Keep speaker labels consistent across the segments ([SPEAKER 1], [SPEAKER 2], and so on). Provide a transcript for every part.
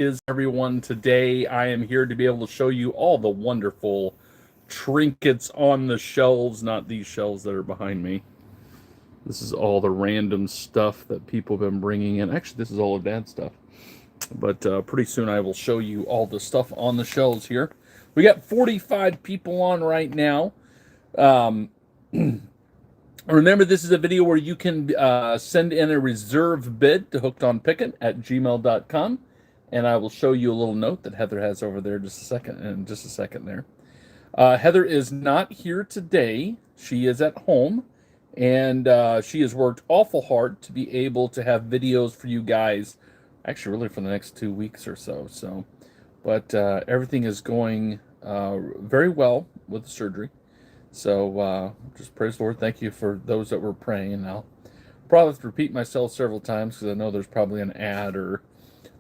[SPEAKER 1] Is everyone? Today I am here to be able to show you all the wonderful trinkets on the shelves, not these shelves that are behind me. This is all the random stuff that people have been bringing in. Actually, this is all of Dad's stuff. But pretty soon I will show you all the stuff on the shelves here. We got 45 people on right now. Remember, this is a video where you can send in a reserve bid to HookedonPickin@gmail.com. And I will show you a little note that Heather has over there in just a second there. Heather is not here today. She is at home, and she has worked awful hard to be able to have videos for you guys, actually really for the next 2 weeks or so. But everything is going very well with the surgery. So just praise the Lord. Thank you for those that were praying. And I'll probably have to repeat myself several times because I know there's probably an ad or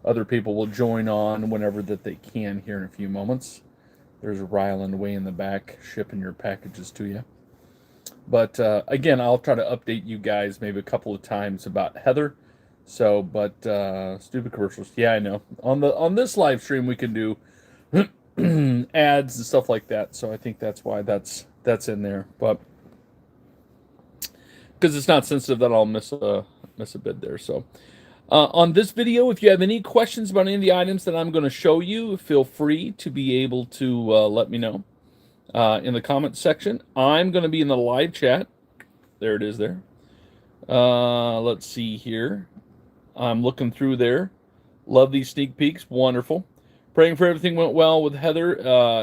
[SPEAKER 1] other people will join on whenever that they can here in a few moments. There's Ryland way in the back shipping your packages to you. But again, I'll try to update you guys maybe a couple of times about Heather. So, but stupid commercials. Yeah, I know. On this live stream we can do ads and stuff like that. So I think that's why that's in there. But because it's not sensitive that I'll miss a bid there. So on this video, if you have any questions about any of the items that I'm going to show you, feel free to be able to let me know in the comments section. I'm going to be in the live chat. There it is there. Let's see here. I'm looking through there. Love these sneak peeks. Wonderful. Praying for everything went well with Heather,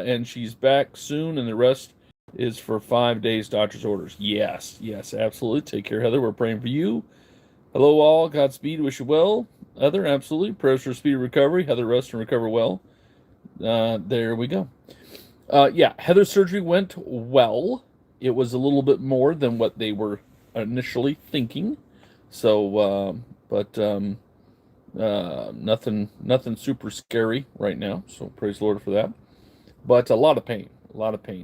[SPEAKER 1] and she's back soon, and the rest is for 5 days doctor's orders. Yes, absolutely. Take care, Heather. We're praying for you. Hello, all. Godspeed. Wish you well. Heather, absolutely. Prayers for speedy recovery. Heather, rest and recover well. There we go. Yeah, Heather's surgery went well. It was a little bit more than what they were initially thinking. So, but nothing super scary right now. So praise the Lord for that. But a lot of pain.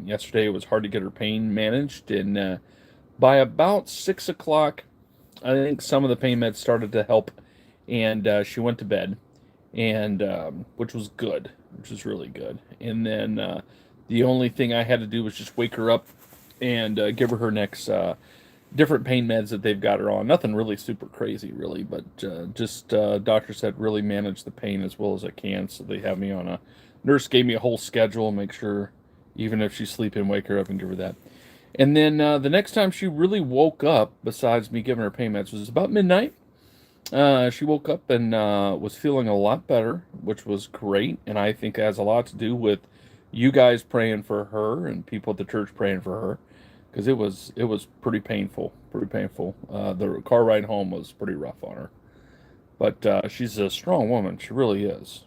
[SPEAKER 1] Yesterday it was hard to get her pain managed, and by about 6 o'clock, I think some of the pain meds started to help, and she went to bed, and which was good, which was really good. And then the only thing I had to do was just wake her up and give her next different pain meds that they've got her on. Nothing really super crazy, really, but just doctor said really manage the pain as well as I can. So they have me on a nurse gave me a whole schedule, make sure even if she's sleeping, wake her up and give her that. And then the next time she really woke up, besides me giving her pain meds, was about midnight. She woke up and was feeling a lot better, which was great. And I think it has a lot to do with you guys praying for her and people at the church praying for her, because it was pretty painful. The car ride home was pretty rough on her. But she's a strong woman. She really is.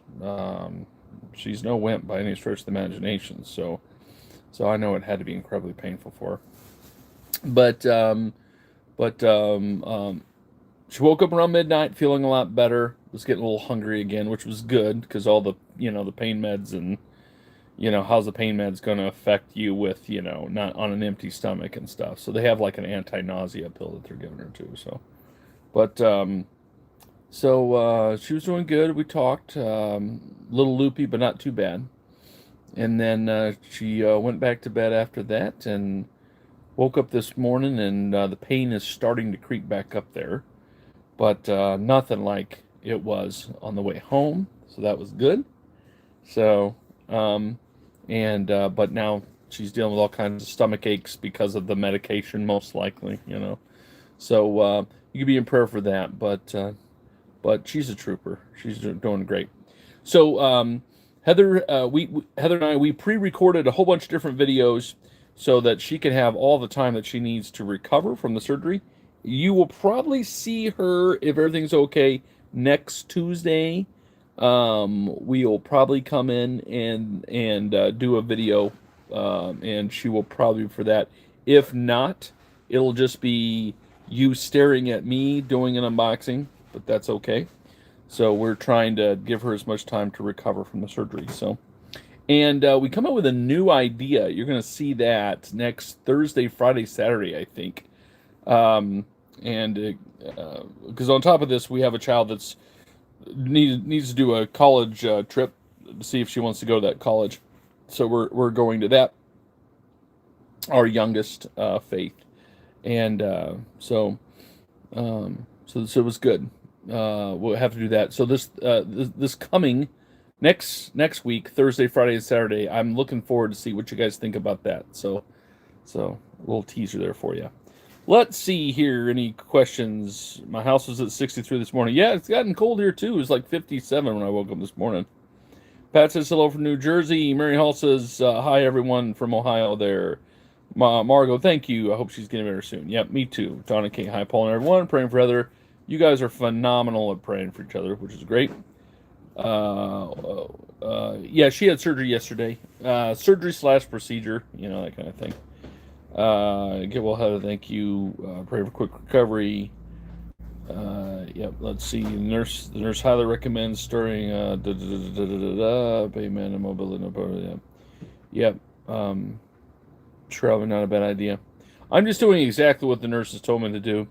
[SPEAKER 1] She's no wimp by any stretch of the imagination. So I know it had to be incredibly painful for her. But she woke up around midnight feeling a lot better, was getting a little hungry again, which was good because all the, the pain meds and, how's the pain meds going to affect you with, not on an empty stomach and stuff. So they have like an anti-nausea pill that they're giving her too. So, but, she was doing good. We talked, little loopy, but not too bad. And then she went back to bed after that and woke up this morning, and the pain is starting to creep back up there. But nothing like it was on the way home, so that was good. So, but now she's dealing with all kinds of stomach aches because of the medication, most likely, So you can be in prayer for that, but she's a trooper. She's doing great. So Heather and I, we pre-recorded a whole bunch of different videos so that she can have all the time that she needs to recover from the surgery. You will probably see her, if everything's okay, next Tuesday. We'll probably come in and do a video, and she will probably for that. If not, it'll just be you staring at me doing an unboxing, but that's okay. So we're trying to give her as much time to recover from the surgery. So, and we come up with a new idea. You're going to see that next Thursday, Friday, Saturday, I think. And because on top of this, we have a child that's needs to do a college trip to see if she wants to go to that college. So we're going to that. Our youngest, Faith, and so it was good. We'll have to do that. So this coming next week, Thursday, Friday, and Saturday, I'm looking forward to see what you guys think about that. So a little teaser there for you. Let's see here. Any questions? My house was at 63 this morning. Yeah, it's gotten cold here too. It was like 57 when I woke up this morning. Pat says hello from New Jersey. Mary Hall says hi everyone from Ohio there. Margot, thank you. I hope she's getting better soon. Yep, me too. Donna King, hi Paul and everyone. Praying for Heather. You guys are phenomenal at praying for each other, which is great. Yeah, she had surgery yesterday. Surgery / procedure, that kind of thing. Get well, Heather. Thank you. Pray for quick recovery. Yep. Let's see. The nurse highly recommends stirring. Payment and mobility. Yep. Probably not a bad idea. I'm just doing exactly what the nurses told me to do.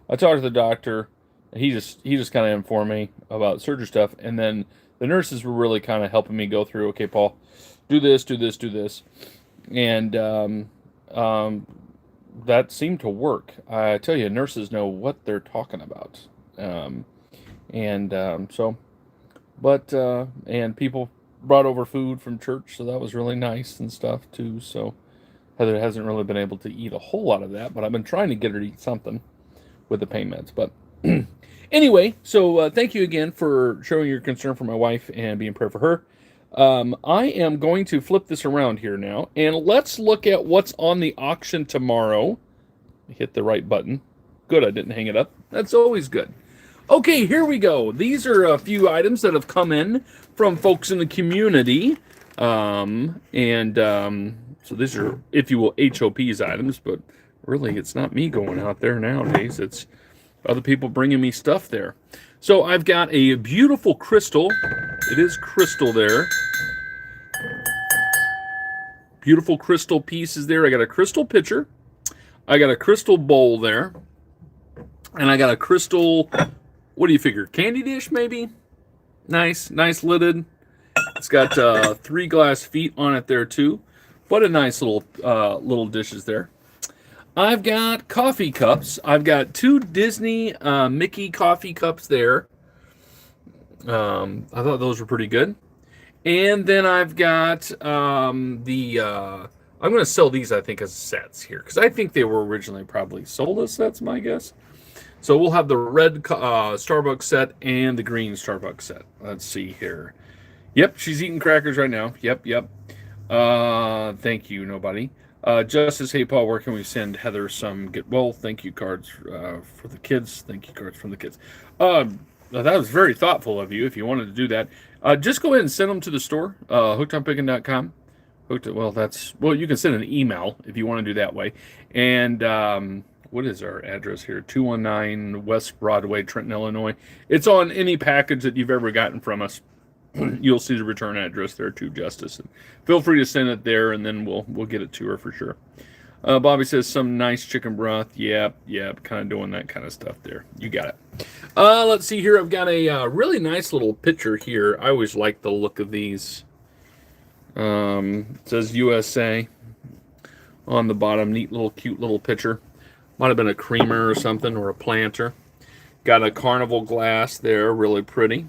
[SPEAKER 1] I talked to the doctor. He just kind of informed me about surgery stuff, and then the nurses were really kind of helping me go through. Okay, Paul, do this, and that seemed to work. I tell you, nurses know what they're talking about, and people brought over food from church, so that was really nice and stuff too. So Heather hasn't really been able to eat a whole lot of that, but I've been trying to get her to eat something with the pain meds. But anyway, so thank you again for showing your concern for my wife and being prayer for her. I am going to flip this around here now, and let's look at what's on the auction tomorrow. Hit the right button. Good, I didn't hang it up. That's always good. Okay, here we go. These are a few items that have come in from folks in the community. So these are, if you will, HOP's items, but really it's not me going out there nowadays. It's other people bringing me stuff there. So I've got a beautiful crystal. It is crystal there. Beautiful crystal pieces there. I got a crystal pitcher. I got a crystal bowl there. And I got a crystal, what do you figure, candy dish maybe? Nice lidded. It's got 3 glass feet on it there too. What a nice little dishes there. I've got coffee cups. I've got 2 Disney Mickey coffee cups there. I thought those were pretty good. And then I've got I'm going to sell these, I think, as sets here, because I think they were originally probably sold as sets, my guess. So we'll have the red Starbucks set and the green Starbucks set. Let's see here. Yep, she's eating crackers right now. Yep. Thank you, nobody. Justice, hey Paul, where can we send Heather some Goodwill thank you cards for the kids? Thank you cards from the kids. That was very thoughtful of you. If you wanted to do that, just go ahead and send them to the store, HookedonPickin.com. You can send an email if you want to do that way. And what is our address here? 219 West Broadway, Trenton, Illinois. It's on any package that you've ever gotten from us. You'll see the return address there too, Justice. And feel free to send it there, and then we'll get it to her for sure. Bobby says some nice chicken broth. Yep, kind of doing that kind of stuff there. You got it. Let's see here. I've got a really nice little picture here. I always like the look of these. It says USA on the bottom. Neat little, cute little picture. Might have been a creamer or something, or a planter. Got a carnival glass there, really pretty.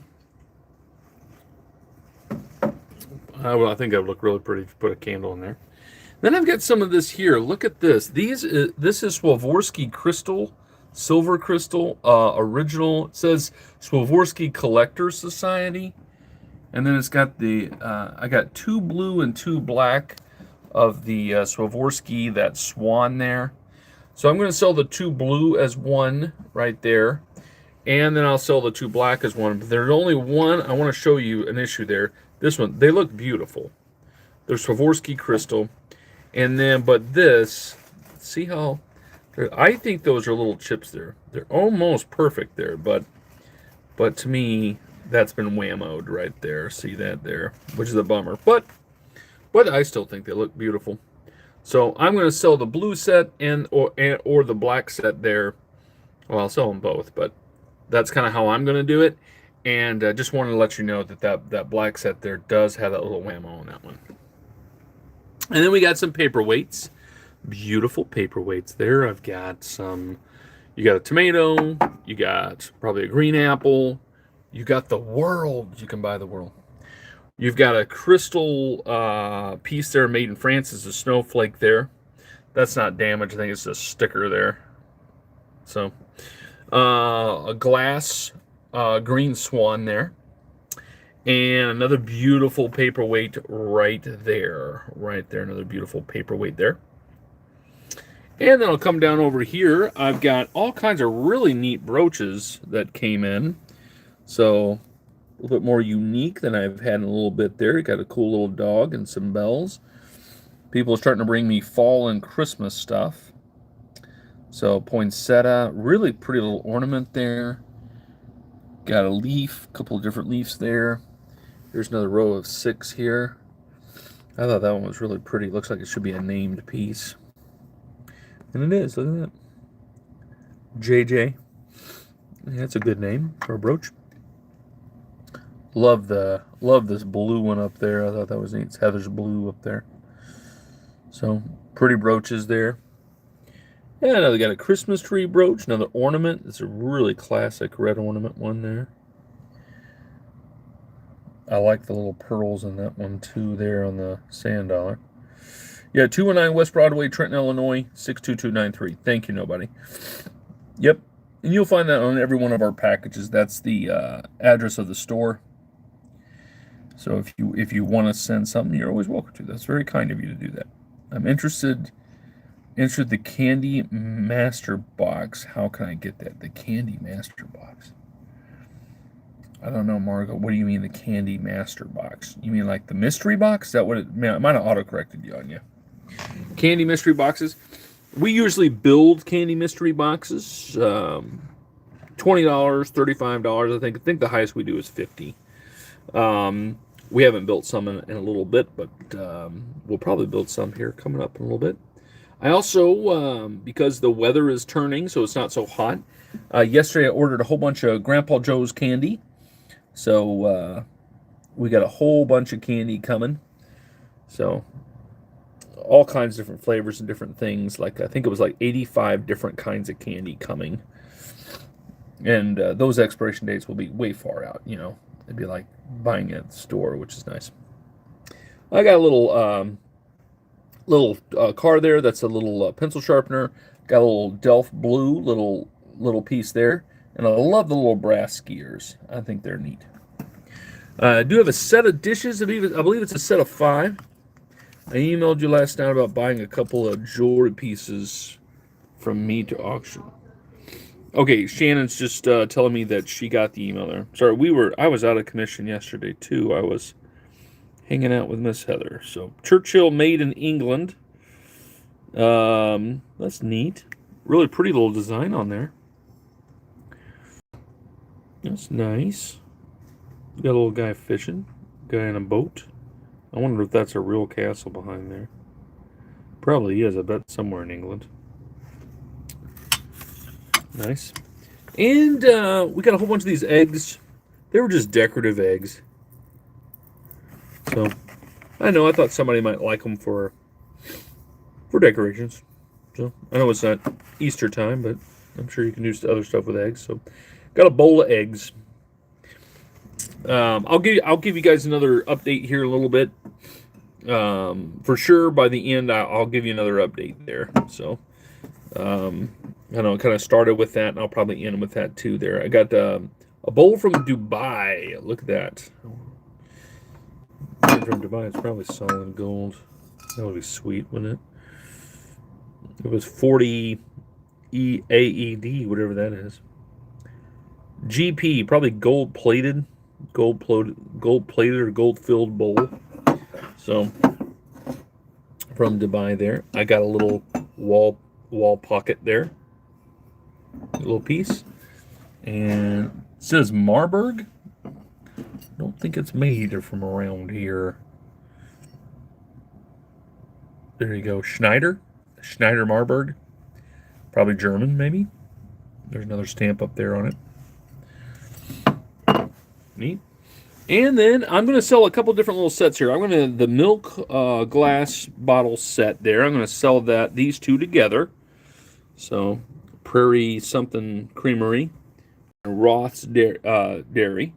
[SPEAKER 1] I think that would look really pretty if you put a candle in there. Then I've got some of this here. Look at this. This is Swarovski crystal, silver crystal, original. It says Swarovski Collectors Society. And then it's got I got 2 blue and 2 black of the Swarovski, that swan there. So I'm going to sell the 2 blue as one right there. And then I'll sell the 2 black as one. But there's only one. I want to show you an issue there. This one, they look beautiful. They're Swarovski crystal. And then, but this, see how, I think those are little chips there. They're almost perfect there, but to me, that's been whammoed right there. See that there, which is a bummer. But I still think they look beautiful. So I'm going to sell the blue set or the black set there. Well, I'll sell them both, but that's kind of how I'm going to do it. And just wanted to let you know that black set there does have that little whammo on that one. And then we got some paperweights. Beautiful paperweights there. I've got some, you got a tomato, you got probably a green apple, you got the world. You can buy the world. You've got a crystal piece there made in France. It's a snowflake there. That's not damaged. I think it's a sticker there. So, a glass green swan there. And another beautiful paperweight right there. Right there, another beautiful paperweight there. And then I'll come down over here. I've got all kinds of really neat brooches that came in. So, a little bit more unique than I've had in a little bit there. Got a cool little dog and some bells. People are starting to bring me fall and Christmas stuff. So, poinsettia, really pretty little ornament there. Got a leaf, a couple of different leaves there. There's another row of 6 here. I thought that one was really pretty. Looks like it should be a named piece. And it is, look at that. JJ. Yeah, that's a good name for a brooch. Love this blue one up there. I thought that was neat. It's Heather's blue up there. So, pretty brooches there. Yeah, now they got a Christmas tree brooch, another ornament. It's a really classic red ornament one there. I like the little pearls in that one too there on the sand dollar. Yeah, 219 West Broadway, Trenton, Illinois, 62293. Thank you, nobody. Yep, and you'll find that on every one of our packages. That's the address of the store. So if you want to send something, you're always welcome to. That's very kind of you to do that. I'm interested the Candy Master Box. How can I get that? The Candy Master Box. I don't know, Margo. What do you mean the Candy Master Box? You mean like the mystery box? Is that what it might have auto-corrected you on you. Candy mystery boxes. We usually build candy mystery boxes. $20, $35. I think the highest we do is $50. We haven't built some in a little bit, but we'll probably build some here coming up in a little bit. I also, because the weather is turning, so it's not so hot, yesterday I ordered a whole bunch of Grandpa Joe's candy. So we got a whole bunch of candy coming. So all kinds of different flavors and different things. Like I think it was like 85 different kinds of candy coming. And those expiration dates will be way far out, you know. It'd be like buying it at the store, which is nice. I got a little car there. That's a little pencil sharpener. Got a little Delft blue little piece there. And I love the little brass skiers. I think they're neat. I do have a set of dishes. I believe it's a set of 5. I emailed you last night about buying a couple of jewelry pieces from me to auction. Okay, Shannon's just telling me that she got the email there. Sorry, I was out of commission yesterday too. I was hanging out with Miss Heather. So Churchill made in England. That's neat. Really pretty little design on there. That's nice. Got a little guy fishing. Guy in a boat. I wonder if that's a real castle behind there. Probably is. I bet somewhere in England. Nice. And we got a whole bunch of these eggs. They were just decorative eggs. So, I know. I thought somebody might like them for decorations. So, I know it's not Easter time, but I'm sure you can do other stuff with eggs. So, got a bowl of eggs. I'll give you guys another update here in a little bit. For sure, by the end, I'll give you another update there. So, I know I kind of started with that, and I'll probably end with that too. There, I got a bowl from Dubai. Look at that. From Dubai, it's probably solid gold. That would be sweet, wouldn't it? It was 40 AED, whatever that is. GP, probably gold plated or gold filled bowl. So from Dubai there, I got a little wall pocket there, a little piece, and it says Marburg. Don't think it's made from around here. There you go, Schneider Marburg, probably German maybe. There's another stamp up there on it. Neat. And then I'm going to sell a couple different little sets here. I'm going to, the milk glass bottle set there, I'm going to sell these two together. So, Prairie something Creamery, and Roth's Dairy.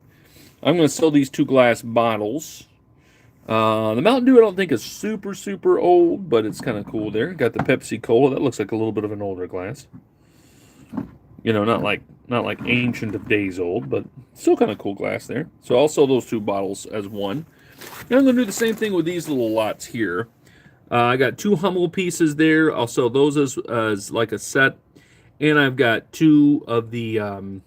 [SPEAKER 1] I'm going to sell these two glass bottles. The Mountain Dew I don't think is super, super old, but it's kind of cool there. Got the Pepsi Cola. That looks like a little bit of an older glass. You know, not like ancient of days old, but still kind of cool glass there. So I'll sell those two bottles as one. And I'm going to do the same thing with these little lots here. I got two Hummel pieces there. I'll sell those as like a set. And I've got two of the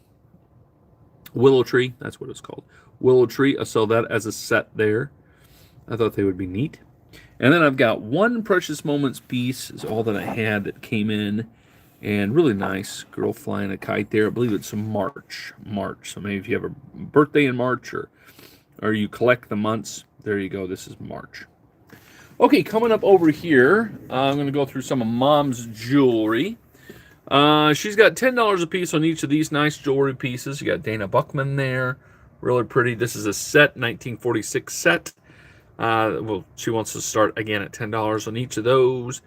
[SPEAKER 1] Willow Tree. That's what it's called. Willow Tree. I'll sell that as a set there. I thought they would be neat. And then I've got one Precious Moments piece. Is all that I had that came in. And really nice. Girl flying a kite there. I believe it's March. So maybe if you have a birthday in March or you collect the months, there you go. This is March. Okay, coming up over here, I'm going to go through some of Mom's jewelry. She's got $10 a piece on each of these nice jewelry pieces. You got Dana Buckman there. Really pretty. This is a set, 1946 set. Well, she wants to start again at $10 on each of those.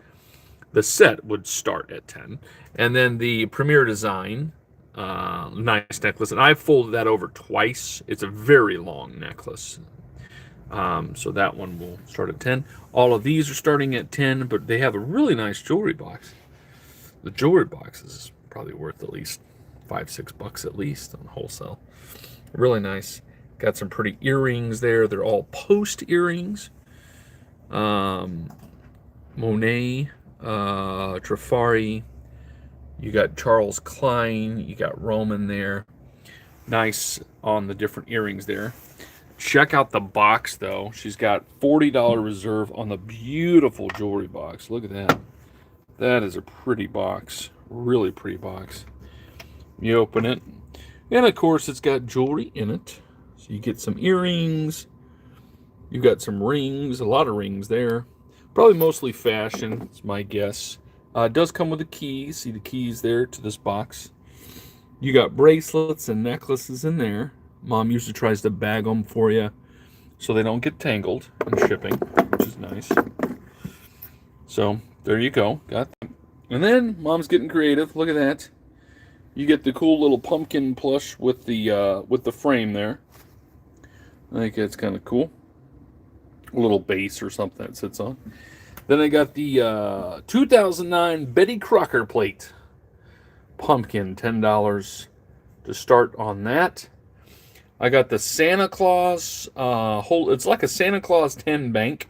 [SPEAKER 1] The set would start at $10. And then the Premier Design, nice necklace. And I've folded that over twice. It's a very long necklace. So that one will start at $10. All of these are starting at $10, but they have a really nice jewelry box. The jewelry box is probably worth at least $5-6 at least on wholesale. Really nice. Got some pretty earrings there. They're all post earrings. Monet, Trifari. You got Charles Klein. You got Roman there. Nice on the different earrings there. Check out the box, though. She's got $40 reserve on the beautiful jewelry box. Look at that. That is a pretty box. Really pretty box. You open it. And, of course, it's got jewelry in it. So you get some earrings. You got some rings. A lot of rings there. Probably mostly fashion, it's my guess. It does come with the keys. See the keys there to this box. You got bracelets and necklaces in there. Mom usually tries to bag them for you so they don't get tangled in shipping, which is nice. So there you go. Got that. And then Mom's getting creative. Look at that. You get the cool little pumpkin plush with the frame there. I think that's kind of cool. A little base or something that sits on. Then I got the 2009 Betty Crocker plate. Pumpkin, $10 to start on that. I got the Santa Claus it's like a Santa Claus 10 bank,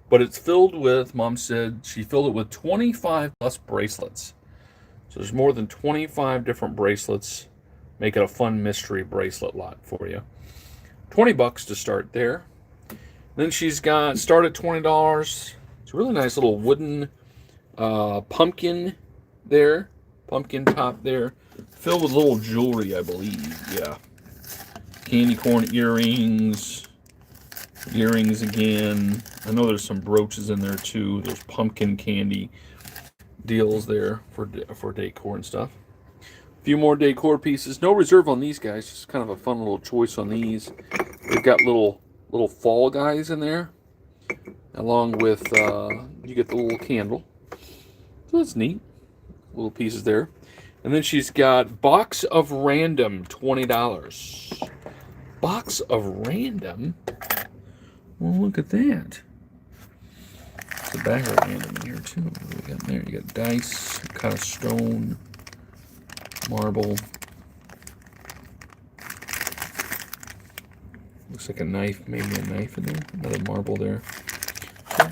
[SPEAKER 1] but it's filled with, Mom said she filled it with 25 plus bracelets. So there's more than 25 different bracelets. Make it a fun mystery bracelet lot for you. $20 to start there. Then she's got, start at $20. It's a really nice little wooden pumpkin there. Pumpkin top there. Filled with little jewelry, I believe. Yeah. Candy corn earrings. Earrings again. I know there's some brooches in there too. There's pumpkin candy deals there for decor and stuff. A few more decor pieces. No reserve on these guys. Just kind of a fun little choice on these. They've got little fall guys in there. Along with, you get the little candle. So that's neat. Little pieces there. And then she's got Box of Random, $20. Box of Random? Well, look at that. It's a bag of random in here, too. What do we got there? You got dice, kind of stone, marble. Looks like a knife, maybe a knife in there. Another marble there. So,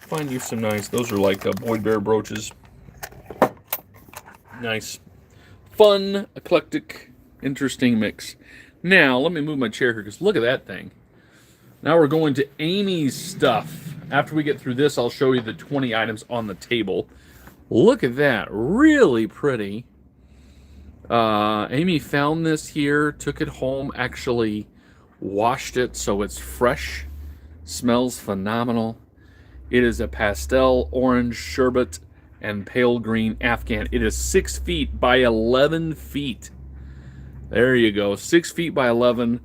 [SPEAKER 1] find you some nice. Those are like Boyd Bear brooches. Nice. Fun, eclectic, interesting mix. Now, let me move my chair here because look at that thing. Now we're going to Amy's stuff. After we get through this, I'll show you the 20 items on the table. Look at that. Really pretty. Amy found this here, took it home, actually washed it so it's fresh. Smells phenomenal. It is a pastel orange sherbet and pale green Afghan. It is 6 feet by 11 feet. There you go. 6 feet by 11.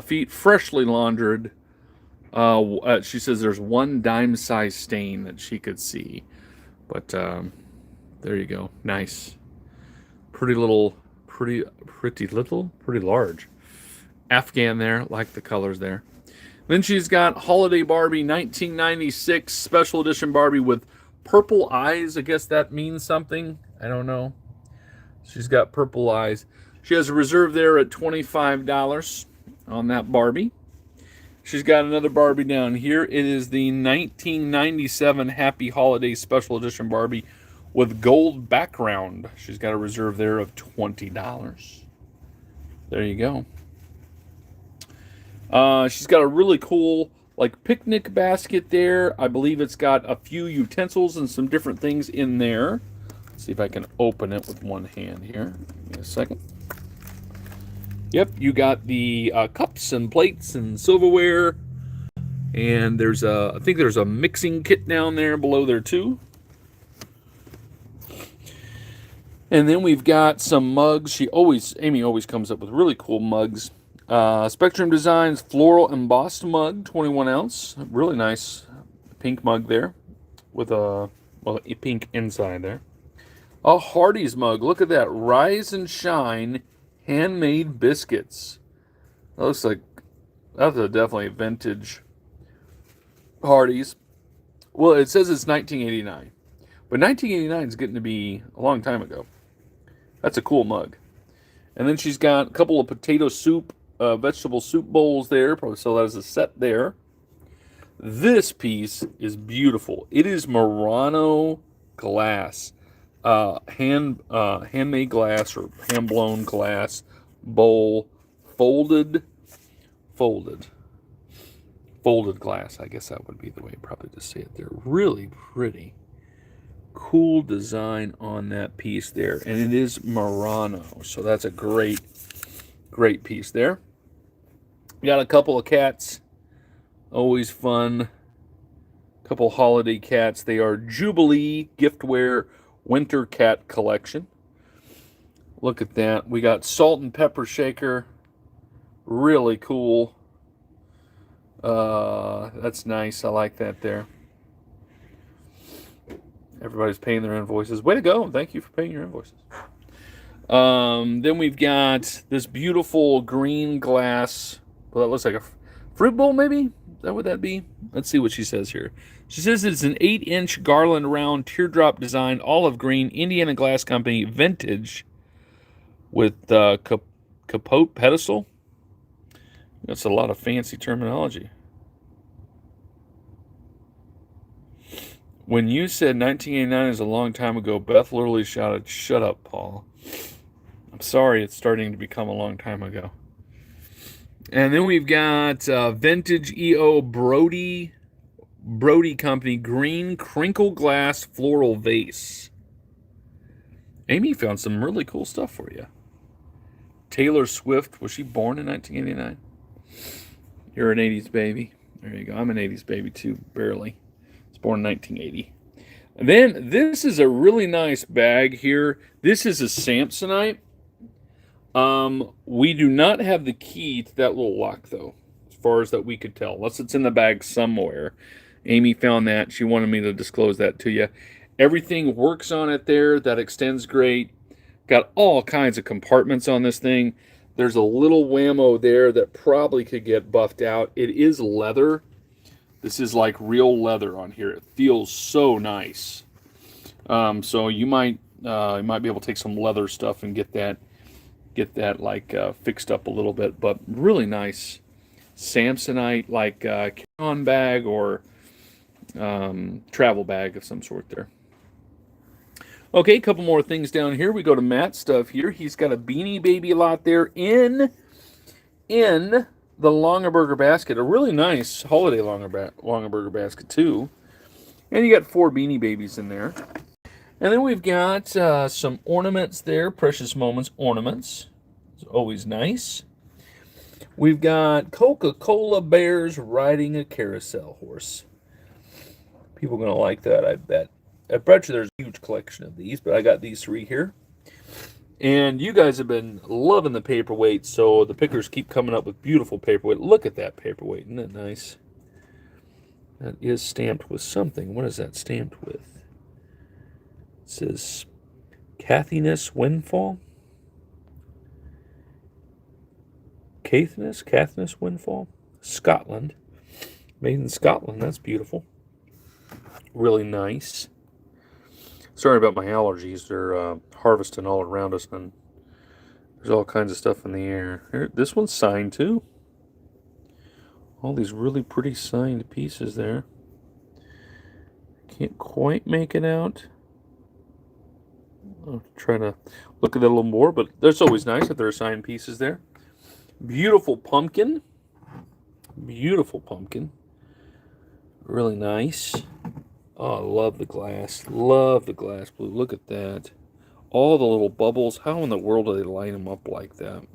[SPEAKER 1] feet, freshly laundered. She says there's one dime size stain that she could see. But there you go. Nice. Pretty large. Afghan there. Like the colors there. Then she's got Holiday Barbie 1996 Special Edition Barbie with purple eyes. I guess that means something. I don't know. She's got purple eyes. She has a reserve there at $25 on that Barbie. She's got another Barbie down here. It is the 1997 Happy Holiday Special Edition Barbie with gold background. She's got a reserve there of $20. There you go. She's got a really cool like picnic basket there. I believe it's got a few utensils and some different things in there. Let's see if I can open it with one hand here. Give me a second. Yep, you got the cups and plates and silverware. And I think there's a mixing kit down there below there too. And then we've got some mugs. Amy always comes up with really cool mugs. Spectrum Designs floral embossed mug, 21 ounce. Really nice pink mug there with a pink inside there. A Hardee's mug. Look at that. Rise and Shine handmade biscuits. That looks like that's definitely vintage Hardee's. Well, it says it's 1989. But 1989 is getting to be a long time ago. That's a cool mug. And then she's got a couple of potato soup, vegetable soup bowls there. Probably sell that as a set there. This piece is beautiful. It is Murano glass. Handmade glass or hand-blown glass bowl. Folded glass. I guess that would be the way probably to say it there. Really pretty. Cool design on that piece there. And it is Murano. So that's a great piece there. We got a couple of cats. Always fun. Couple holiday cats. They are Jubilee Giftware Winter Cat Collection. Look at that. We got salt and pepper shaker. Really cool. That's nice. I like that there. Everybody's paying their invoices. Way to go. Thank you for paying your invoices. Then we've got this beautiful green glass. Well, that looks like a fruit bowl, maybe? Is that what that be? Let's see what she says here. She says it's an 8-inch garland round teardrop design, olive green, Indiana Glass Company, vintage, with capote pedestal. That's a lot of fancy terminology. When you said 1989 is a long time ago, Beth literally shouted, "Shut up, Paul." I'm sorry, it's starting to become a long time ago. And then we've got vintage EO Brody Company green crinkle glass floral vase. Amy found some really cool stuff for you. Taylor Swift, was she born in 1989? You're an 80s baby. There you go. I'm an 80s baby too, barely. Born in 1980. And then this is a really nice bag here. This is a Samsonite. We do not have the key to that little lock though, as far as that we could tell, unless it's in the bag somewhere. Amy found that. She wanted me to disclose that to you. Everything works on it there. That extends great. Got all kinds of compartments on this thing. There's a little whammo there that probably could get buffed out. It is leather. This is like real leather on here. It feels so nice. So you might be able to take some leather stuff and get that like fixed up a little bit. But really nice Samsonite like carry-on bag or travel bag of some sort there. Okay, a couple more things down here. We go to Matt's stuff here. He's got a Beanie Baby lot there in the Longaberger basket, a really nice holiday Longaberger basket too. And you got 4 Beanie Babies in there. And then we've got some ornaments there, Precious Moments ornaments. It's always nice. We've got Coca-Cola bears riding a carousel horse. People are going to like that, I bet. I bet you there's a huge collection of these, but I got these 3 here. And you guys have been loving the paperweight, so the pickers keep coming up with beautiful paperweight. Look at that paperweight. Isn't that nice? That is stamped with something. What is that stamped with? It says Cathiness Windfall. Caithness Windfall. Scotland. Made in Scotland. That's beautiful. Really nice. Sorry about my allergies. They're harvesting all around us, and there's all kinds of stuff in the air. Here, this one's signed too. All these really pretty signed pieces there. Can't quite make it out. I'll try to look at that a little more, but that's always nice if there are signed pieces there. Beautiful pumpkin. Beautiful pumpkin. Really nice. Oh, I love the glass. Love the glass blue. Look at that. All the little bubbles. How in the world do they line them up like that?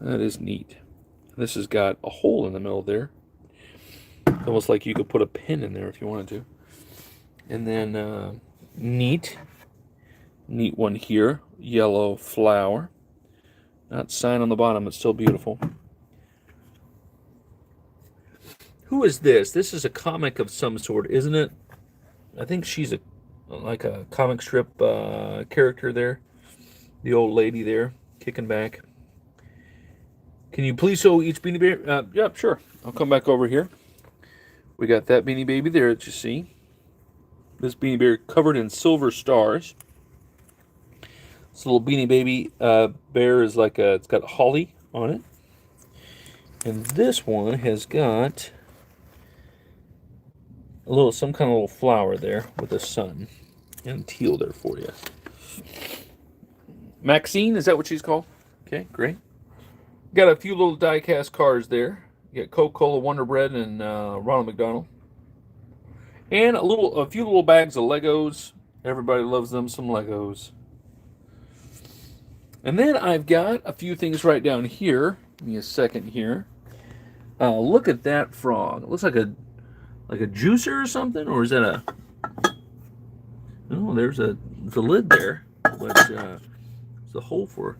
[SPEAKER 1] That is neat. This has got a hole in the middle there. Almost like you could put a pin in there if you wanted to. And then neat one here. Yellow flower. Not signed on the bottom, it's still beautiful. Who is this? This is a comic of some sort, isn't it? I think she's like a comic strip character there. The old lady there, kicking back. Can you please show each Beanie Baby? Yeah, sure. I'll come back over here. We got that Beanie Baby there that you see. This Beanie Baby covered in silver stars. This little Beanie Baby bear is like it's got holly on it. And this one has got some kind of little flower there with a sun and teal there for you. Maxine, is that what she's called? Okay, great. Got a few little die-cast cars there. You got Coca-Cola, Wonder Bread, and Ronald McDonald. And a few little bags of Legos. Everybody loves them some Legos. And then I've got a few things right down here. Give me a second here. Look at that frog. It looks like a juicer or something, or is that a? Oh, there's a lid there, but it's a hole for.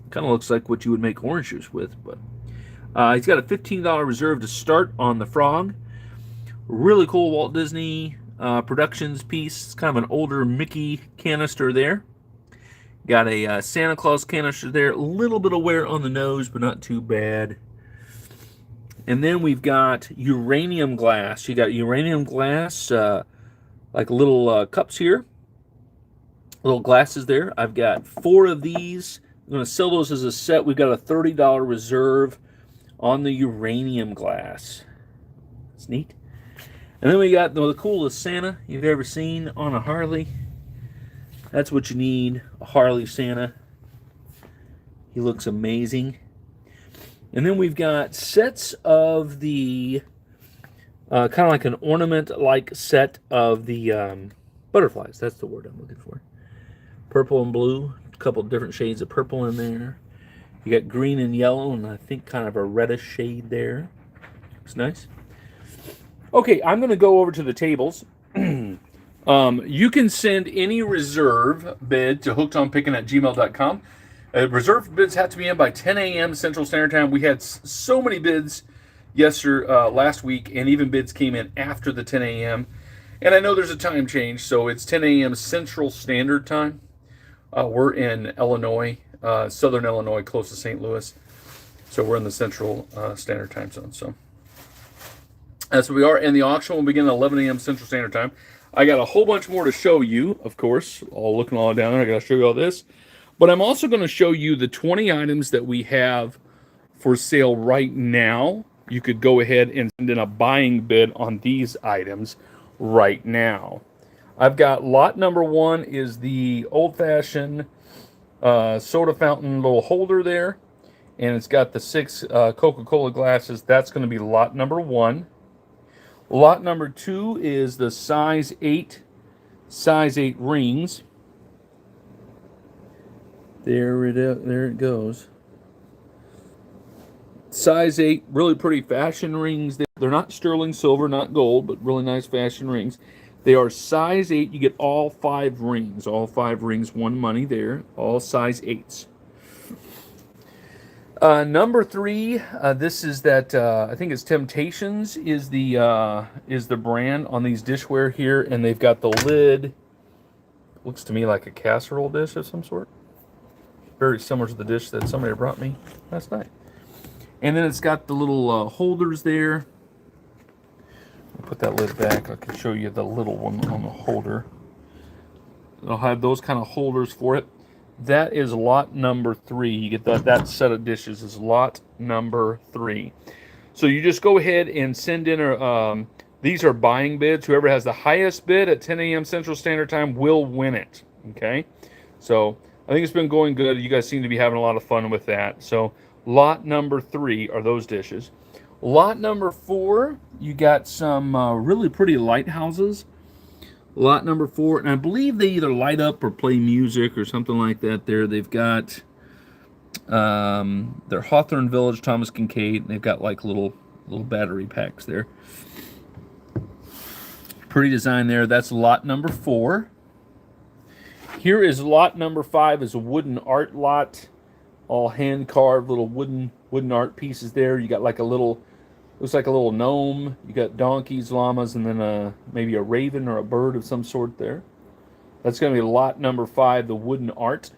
[SPEAKER 1] Kind of looks like what you would make orange juice with, but he's got a $15 reserve to start on the frog. Really cool Walt Disney Productions piece. It's kind of an older Mickey canister there. Got a Santa Claus canister there. A little bit of wear on the nose, but not too bad. And then we've got uranium glass. You got uranium glass, like little cups here. Little glasses there. I've got 4 of these. I'm going to sell those as a set. We've got a $30 reserve on the uranium glass. It's neat. And then we got the coolest Santa you've ever seen on a Harley. That's what you need, a Harley Santa. He looks amazing. And then we've got sets of the, kind of like an ornament-like set of the butterflies. That's the word I'm looking for. Purple and blue, a couple different shades of purple in there. You got green and yellow, and I think kind of a reddish shade there. Looks nice. Okay, I'm going to go over to the tables. You can send any reserve bid to hookedonpickin@gmail.com. Reserve bids have to be in by 10 a.m. Central Standard Time. We had so many bids last week, and even bids came in after the 10 a.m. And I know there's a time change, so it's 10 a.m. Central Standard Time. We're in Illinois, southern Illinois, close to St. Louis. So we're in the Central Standard Time zone. So that's where we are. And the auction will begin at 11 a.m. Central Standard Time. I got a whole bunch more to show you, of course. Looking all down there, I got to show you all this. But I'm also going to show you the 20 items that we have for sale right now. You could go ahead and send in a buying bid on these items right now. I've got lot number 1 is the old-fashioned soda fountain little holder there. And it's got the 6 Coca-Cola glasses. That's going to be lot number 1. Lot number 2 is the size 8 rings. There it goes. Size 8, really pretty fashion rings. They're not sterling silver, not gold, but really nice fashion rings. They are size 8. You get all 5 rings. All 5 rings, one money there. All size 8s. Number 3, this is that, I think it's Temptations is the brand on these dishware here, and they've got the lid. Looks to me like a casserole dish of some sort. Very similar to the dish that somebody brought me last night. And then it's got the little holders there. I'll put that lid back. I can show you the little one on the holder. I'll have those kind of holders for it. That is lot number 3. You get that set of dishes is lot number 3. So you just go ahead and send in these are buying bids. Whoever has the highest bid at 10 a.m. Central Standard Time will win it. Okay? So I think it's been going good. You guys seem to be having a lot of fun with that. So lot number 3 are those dishes. Lot number 4, you got some really pretty lighthouses. Lot number 4, and I believe they either light up or play music or something like that there. They've got their Hawthorne Village, Thomas Kincaid, and they've got like little battery packs there. Pretty design there. That's lot number 4. Here is lot number 5, is a wooden art lot. All hand-carved little wooden art pieces there. You got like a little, looks like a little gnome. You got donkeys, llamas, and then maybe a raven or a bird of some sort there. That's going to be lot number 5, the wooden art.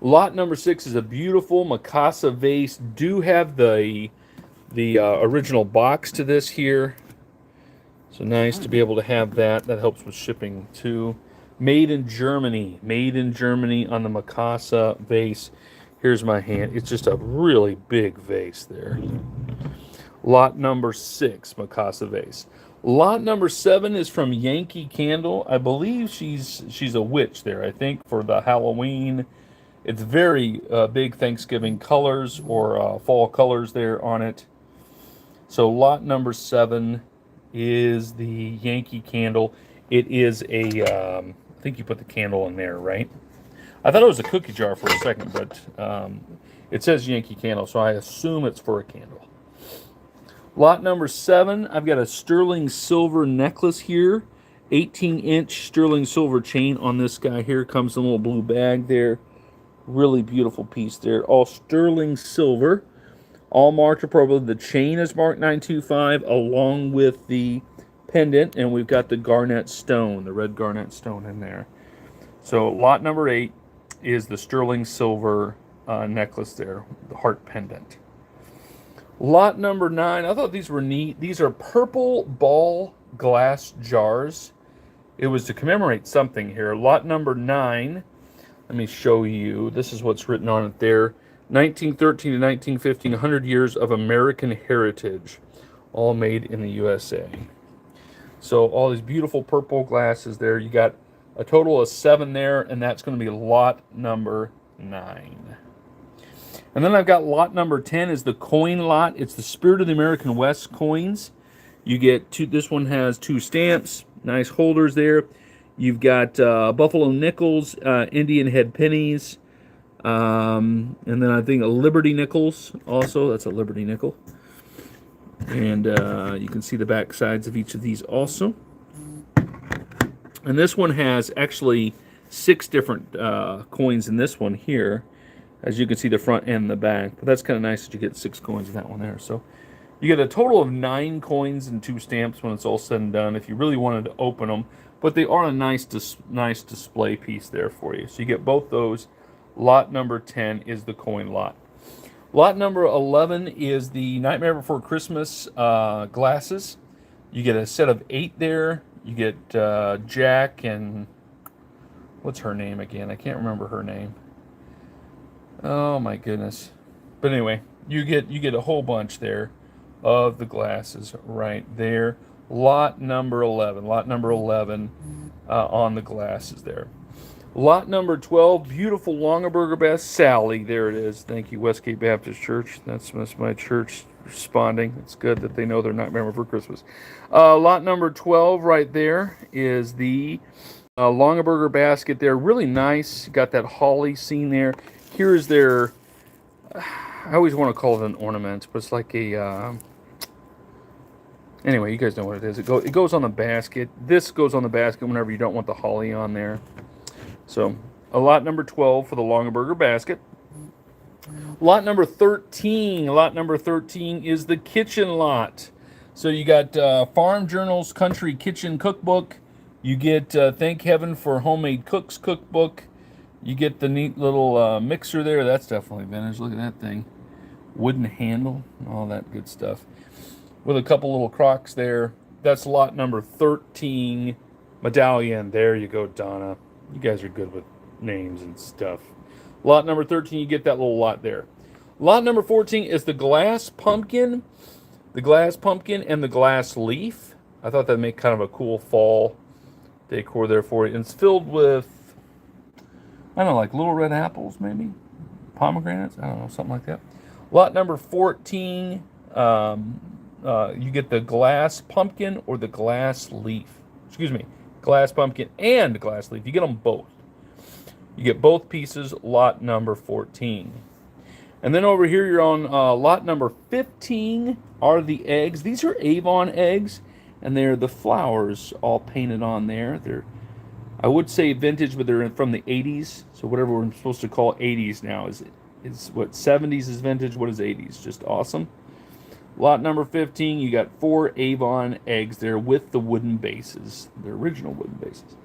[SPEAKER 1] Lot number 6 is a beautiful Mikasa vase. Do have the original box to this here. So nice to be able to have that. That helps with shipping too. Made in Germany. Made in Germany on the Mikasa vase. Here's my hand. It's just a really big vase there. Lot number 6, Mikasa vase. Lot number 7 is from Yankee Candle. I believe she's a witch there, I think, for the Halloween. It's very big Thanksgiving colors or fall colors there on it. So lot number 7 is the Yankee Candle. It is a, I think you put the candle in there, right? I thought it was a cookie jar for a second, but it says Yankee Candle, so I assume it's for a candle. Lot number 7, I've got a sterling silver necklace here. 18-inch sterling silver chain on this guy here. Comes in a little blue bag there. Really beautiful piece there. All sterling silver. All marked appropriately. The chain is marked 925 along with the pendant. And we've got the garnet stone, the red garnet stone in there. So lot number 8 is the sterling silver necklace there. The heart pendant. Lot number 9, I thought these were neat. These are purple ball glass jars. It was to commemorate something here. Lot number 9, let me show you. This is what's written on it there. 1913 to 1915, 100 years of American heritage. All made in the USA. So all these beautiful purple glasses there. You got a total of 7 there, and that's going to be lot number 9. And then I've got lot number 10 is the coin lot. It's the Spirit of the American West coins. You get two. This one has 2 stamps. Nice holders there. You've got Buffalo nickels, Indian head pennies, and then I think a Liberty nickels also. That's a Liberty nickel. And you can see the back sides of each of these also. And this one has actually 6 different coins in this one here. As you can see, the front and the back. But that's kind of nice that you get 6 coins in that one there. So you get a total of 9 coins and 2 stamps when it's all said and done, if you really wanted to open them. But they are a nice display piece there for you. So you get both those. Lot number 10 is the coin lot. Lot number 11 is the Nightmare Before Christmas glasses. You get a set of 8 there. You get Jack and... what's her name again? I can't remember her name. Oh my goodness. But anyway, you get a whole bunch there of the glasses right there. Lot number 11. Lot number 11 on the glasses there. Lot number 12, beautiful Longaberger Bass Sally. There it is. Thank you, Westgate Baptist Church. That's my church responding. It's good that they know they're not Nightmare Before Christmas. Lot number 12 right there is the Longaberger basket there. Really nice. Got that holly scene there. Here's their, I always want to call it an ornament, but it's like a, Anyway, you guys know what it is. It goes on the basket. This goes on the basket whenever you don't want the holly on there. So, a lot number 12 for the Longaberger basket. Lot number 13. Lot number 13 is the kitchen lot. So you got Farm Journal's Country Kitchen Cookbook. You get Thank Heaven for Homemade Cooks Cookbook. You get the neat little mixer there. That's definitely vintage. Look at that thing. Wooden handle, all that good stuff. With a couple little Crocs there. That's lot number 13. Medallion. There you go, Donna. You guys are good with names and stuff. Lot number 13, you get that little lot there. Lot number 14 is the glass pumpkin. The glass pumpkin and the glass leaf. I thought that'd make kind of a cool fall decor there for you. And it's filled with, I don't know, like little red apples maybe? Pomegranates? I don't know, something like that. Lot number 14, you get the glass pumpkin or the glass leaf. Excuse me, glass pumpkin and glass leaf. You get them both. You get both pieces, lot number 14. And then over here, you're on lot number 15 are the eggs. These are Avon eggs, and they're the flowers all painted on there. They're, I would say vintage, but they're from the 80s. So whatever we're supposed to call 80s now is what 70s is vintage. What is 80s? Just awesome. Lot number 15, you got 4 Avon eggs there with the wooden bases, the original wooden bases.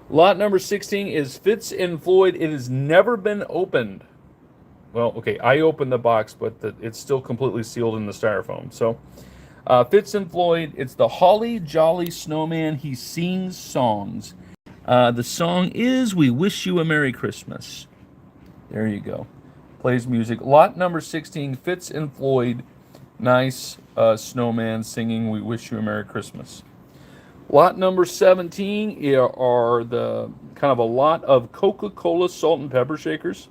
[SPEAKER 1] Lot number 16 is Fitz and Floyd. It has never been opened. Well, okay, I opened the box, but it's still completely sealed in the styrofoam. So, Fitz and Floyd, it's the Holly Jolly Snowman. He sings songs. The song is We Wish You a Merry Christmas. There you go. Plays music. Lot number 16, Fitz and Floyd. Nice snowman singing We Wish You a Merry Christmas. Lot number 17 are the kind of a lot of Coca-Cola salt and pepper shakers.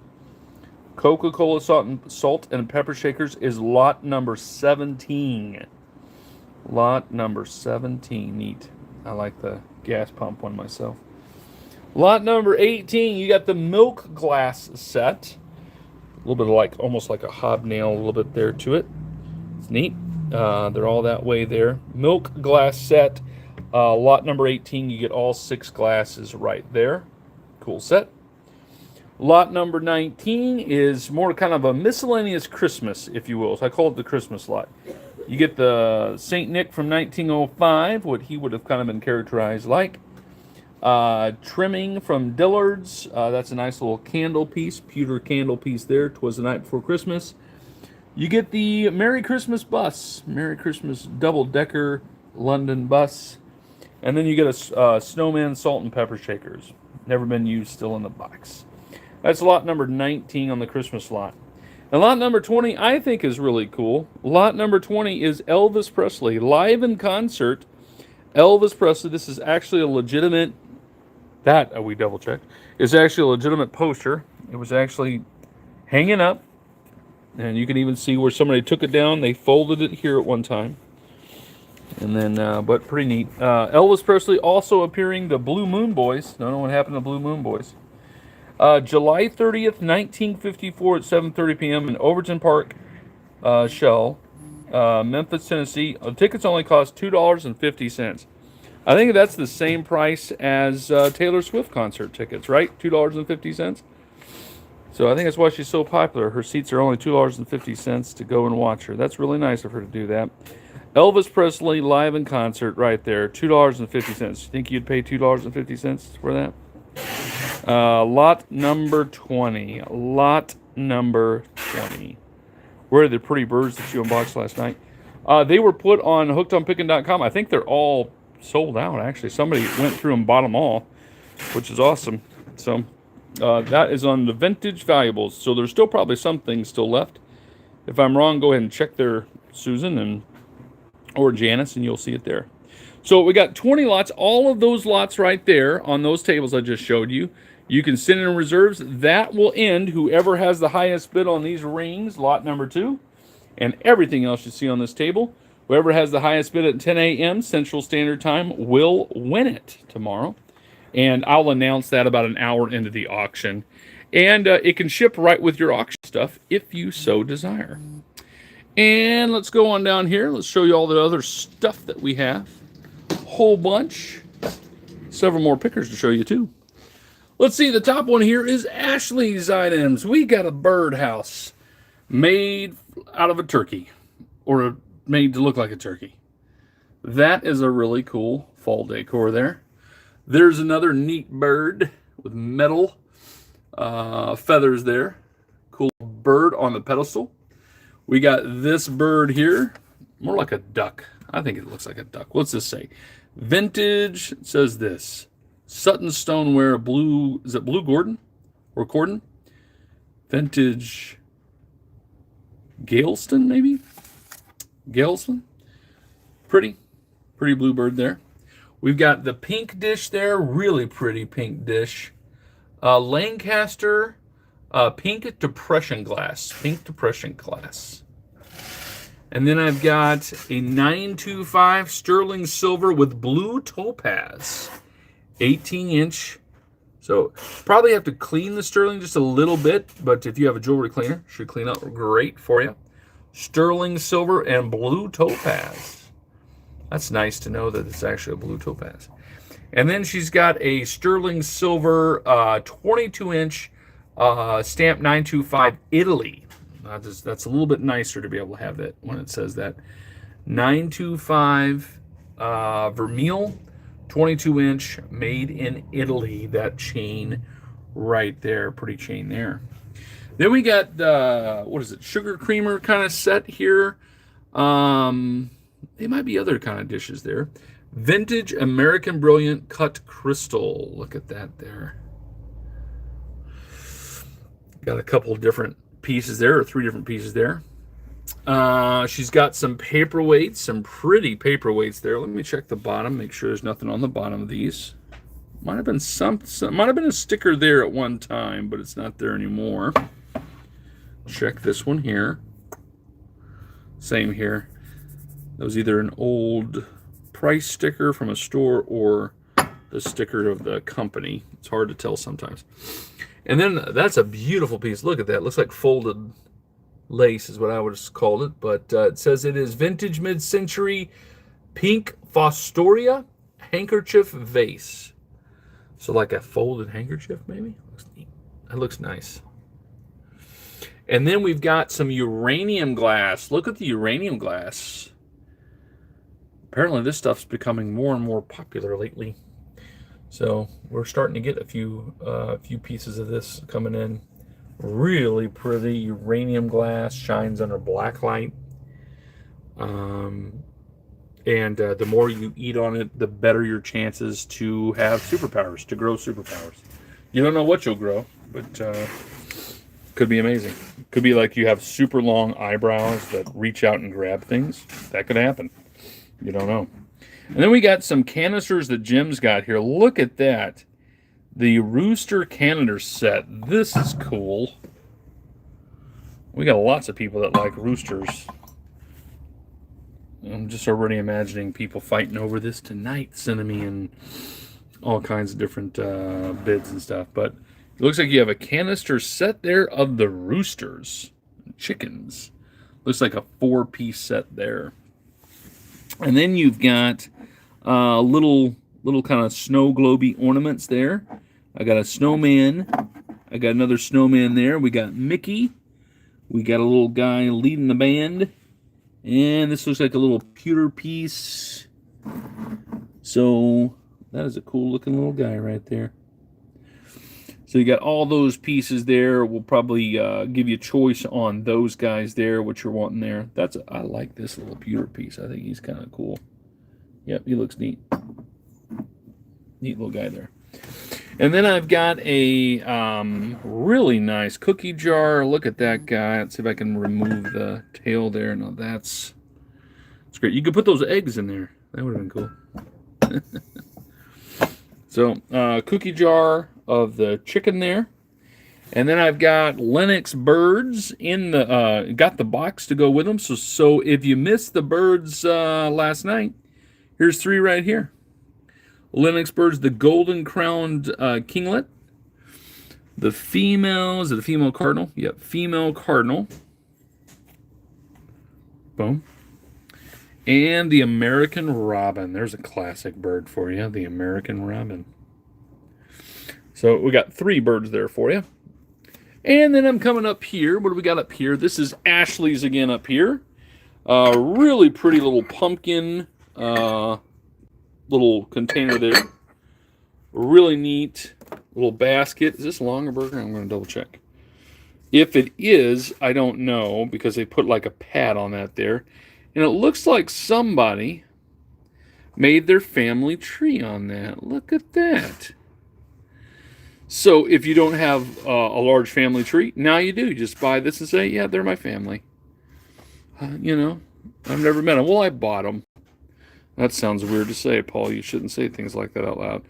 [SPEAKER 1] Coca-Cola salt and pepper shakers is lot number 17. Lot number 17. Neat. I like the gas pump one myself. Lot number 18, you got the milk glass set. A little bit of like, almost like a hobnail, a little bit there to it. It's neat. They're all that way there. Milk glass set. Lot number 18, you get all 6 glasses right there. Cool set. Lot number 19 is more kind of a miscellaneous Christmas, if you will. So I call it the Christmas lot. You get the St. Nick from 1905, what he would have kind of been characterized like. Trimming from Dillard's. That's a nice little candle piece, pewter candle piece there. 'Twas the Night Before Christmas. You get the Merry Christmas bus. Merry Christmas double-decker London bus. And then you get a snowman salt and pepper shakers. Never been used, still in the box. That's lot number 19 on the Christmas lot. And lot number 20, I think, is really cool. Lot number 20 is Elvis Presley, live in concert. Elvis Presley, this is actually a legitimate, we double-checked, is actually a legitimate poster. It was actually hanging up. And you can even see where somebody took it down. They folded it here at one time. And then, but pretty neat. Elvis Presley also appearing the Blue Moon Boys. Don't know what happened to Blue Moon Boys. July 30th, 1954 at 7:30 p.m. in Overton Park, Shell, Memphis, Tennessee. Tickets only cost $2.50. I think that's the same price as Taylor Swift concert tickets, right? $2.50. So I think that's why she's so popular. Her seats are only $2.50 to go and watch her. That's really nice of her to do that. Elvis Presley live in concert right there, $2.50. You think you'd pay $2.50 for that? Lot number 20. Lot number 20. Where are the pretty birds that you unboxed last night? They were put on HookedonPickin.com. I think they're all sold out, actually. Somebody went through and bought them all, which is awesome. So that is on the Vintage Valuables. So there's still probably some things still left. If I'm wrong, go ahead and check their Susan or Janice, and you'll see it there. So we got 20 lots. All of those lots right there on those tables I just showed you. You can send in reserves. That will end whoever has the highest bid on these rings, lot number 2, and everything else you see on this table. Whoever has the highest bid at 10 a.m. Central Standard Time will win it tomorrow. And I'll announce that about an hour into the auction. And it can ship right with your auction stuff if you so desire. And let's go on down here. Let's show you all the other stuff that we have. Whole bunch. Several more pickers to show you too. Let's see, the top one here is Ashley's items. We got a birdhouse made out of a turkey, or made to look like a turkey. That is a really cool fall decor there. There's another neat bird with metal feathers there. Cool bird on the pedestal. We got this bird here, more like a duck. I think it looks like a duck. What's this say? Vintage, it says this. Sutton Stoneware Blue, is it Blue Gordon or Cordon? Vintage Galeston, maybe? Galeston? Pretty blue bird there. We've got the pink dish there, really pretty pink dish. Lancaster pink depression glass. And then I've got a 925 sterling silver with blue topaz. 18-inch. So probably have to clean the sterling just a little bit, but if you have a jewelry cleaner, it should clean up great for you. Sterling silver and blue topaz. That's nice to know that it's actually a blue topaz. And then she's got a sterling silver 22-inch stamp 925 Italy. That's a little bit nicer to be able to have that when it says that. 925 Vermeil, 22-inch, made in Italy. That chain right there, pretty chain there. Then we got what is it? Sugar creamer kind of set here. They might be other kind of dishes there. Vintage American Brilliant cut crystal. Look at that there. Got a couple different pieces there, or 3 different pieces there. She's got some paperweights, some pretty paperweights there. Let me check the bottom, make sure there's nothing on the bottom of these. Might have been might have been a sticker there at one time, but it's not there anymore. Check this one here. Same here. That was either an old price sticker from a store or the sticker of the company. It's hard to tell sometimes. And then that's a beautiful piece. Look at that. It looks like folded lace is what I would have called it. But it says it is vintage mid-century pink Fostoria handkerchief vase. So like a folded handkerchief maybe? Looks neat. That looks nice. And then we've got some uranium glass. Look at the uranium glass. Apparently this stuff's becoming more and more popular lately. So we're starting to get a few pieces of this coming in. Really pretty uranium glass, shines under black light. And the more you eat on it, the better your chances to have superpowers, to grow superpowers. You don't know what you'll grow, but could be amazing. Could be like you have super long eyebrows that reach out and grab things. That could happen. You don't know. And then we got some canisters that Jim's got here. Look at that. The Rooster canister set. This is cool. We got lots of people that like roosters. I'm just already imagining people fighting over this tonight, sending me in all kinds of different bids and stuff. But it looks like you have a canister set there of the roosters. Chickens. Looks like a 4-piece set there. And then you've got little kind of snow globy ornaments there. I got a snowman. I got another snowman there. We got Mickey. We got a little guy leading the band. And this looks like a little pewter piece. So that is a cool looking little guy right there. So you got all those pieces there. We'll probably give you a choice on those guys there, what you're wanting there. I like this little pewter piece. I think he's kind of cool. Yep, he looks neat. Neat little guy there. And then I've got a really nice cookie jar. Look at that guy. Let's see if I can remove the tail there. No, that's great. You could put those eggs in there. That would have been cool. So, cookie jar of the chicken there. And then I've got Lennox birds in the, got the box to go with them. So if you missed the birds last night, here's 3 right here. Lennox birds, the golden crowned kinglet. The female, is it a female cardinal? Yep, female cardinal. Boom. And the American robin. There's a classic bird for you, the American robin. So we got 3 birds there for you. And then I'm coming up here. What do we got up here? This is Ashley's again up here. Really pretty little pumpkin little container there. Really neat little basket. Is this Longaberger? I'm going to double check. If it is, I don't know, because they put like a pad on that there. And it looks like somebody made their family tree on that. Look at that. So if you don't have a large family tree, now you do. You just buy this and say, yeah, they're my family. You know, I've never met them. Well, I bought them. That sounds weird to say, Paul. You shouldn't say things like that out loud.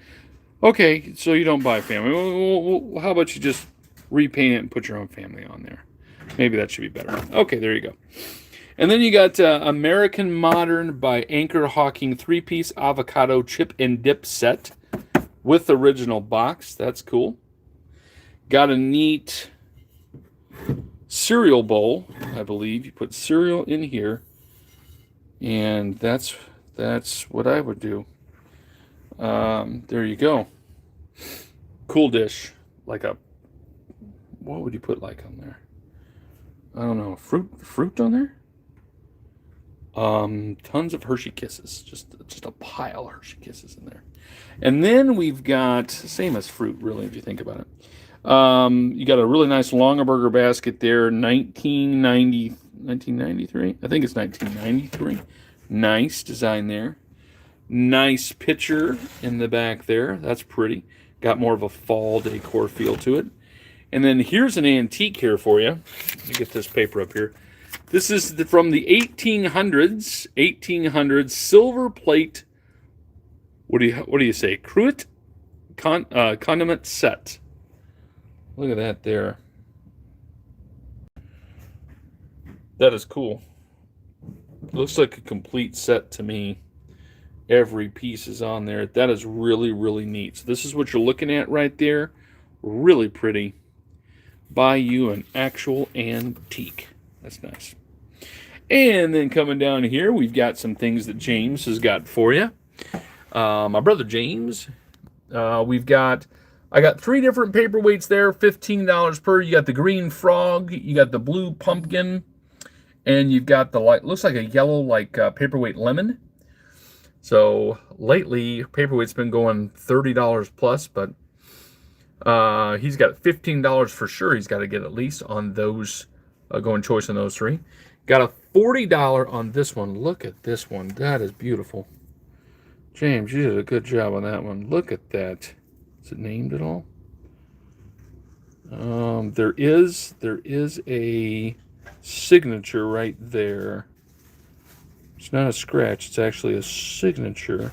[SPEAKER 1] Okay, so you don't buy family. Well, how about you just repaint it and put your own family on there? Maybe that should be better. Okay, there you go. And then you got American Modern by Anchor Hawking 3-piece avocado chip and dip set with original box. That's cool. Got a neat cereal bowl, I believe. You put cereal in here, and that's what I would do. There you go. Cool dish. Like a, what would you put like on there? I don't know. Fruit on there? Tons of Hershey Kisses. Just a pile of Hershey Kisses in there. And then we've got, same as fruit, really, if you think about it. You got a really nice Longaberger basket there, 1993? I think it's 1993. Nice design there. Nice picture in the back there. That's pretty. Got more of a fall decor feel to it. And then here's an antique here for you. Let me get this paper up here. This is from the 1800s silver plate. What do you say? Cruet condiment set. Look at that there. That is cool. Looks like a complete set to me. Every piece is on there. That is really, really neat. So this is what you're looking at right there. Really pretty. Buy you an actual antique. That's nice. And then coming down here, we've got some things that James has got for you. My brother James. I got 3 different paperweights there, $15 per. You got the green frog, you got the blue pumpkin, and you've got the looks like a yellow paperweight lemon. So lately, paperweight's been going $30 plus, but he's got $15 for sure. He's got to get at least on those, going choice on those 3. Got a $40 on this one. Look at this one. That is beautiful. James, you did a good job on that one. Look at that. Is it named at all? There is a signature right there. It's not a scratch. It's actually a signature.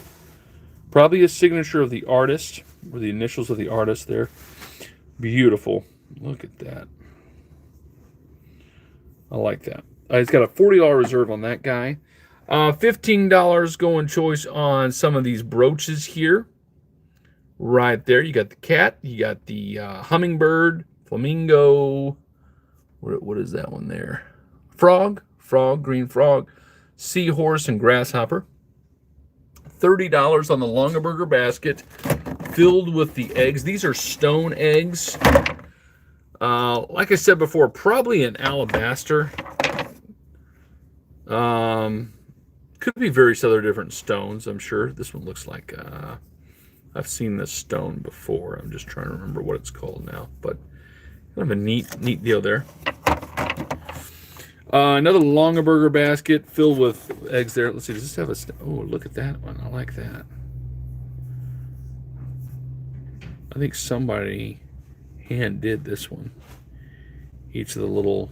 [SPEAKER 1] Probably a signature of the artist, or the initials of the artist there. Beautiful. Look at that. I like that. It's got a $40 reserve on that guy. $15 going choice on some of these brooches here. Right there. You got the cat. You got the hummingbird, flamingo. What is that one there? Frog, green frog, seahorse, and grasshopper. $30 on the Longaberger basket filled with the eggs. These are stone eggs. Like I said before, probably an alabaster. Could be various other different stones, I'm sure. This one looks like, I've seen this stone before. I'm just trying to remember what it's called now. But kind of a neat deal there. Another Longaberger basket filled with eggs there. Let's see, does this have a... Oh, look at that one. I like that. I think somebody hand did this one. Each of the little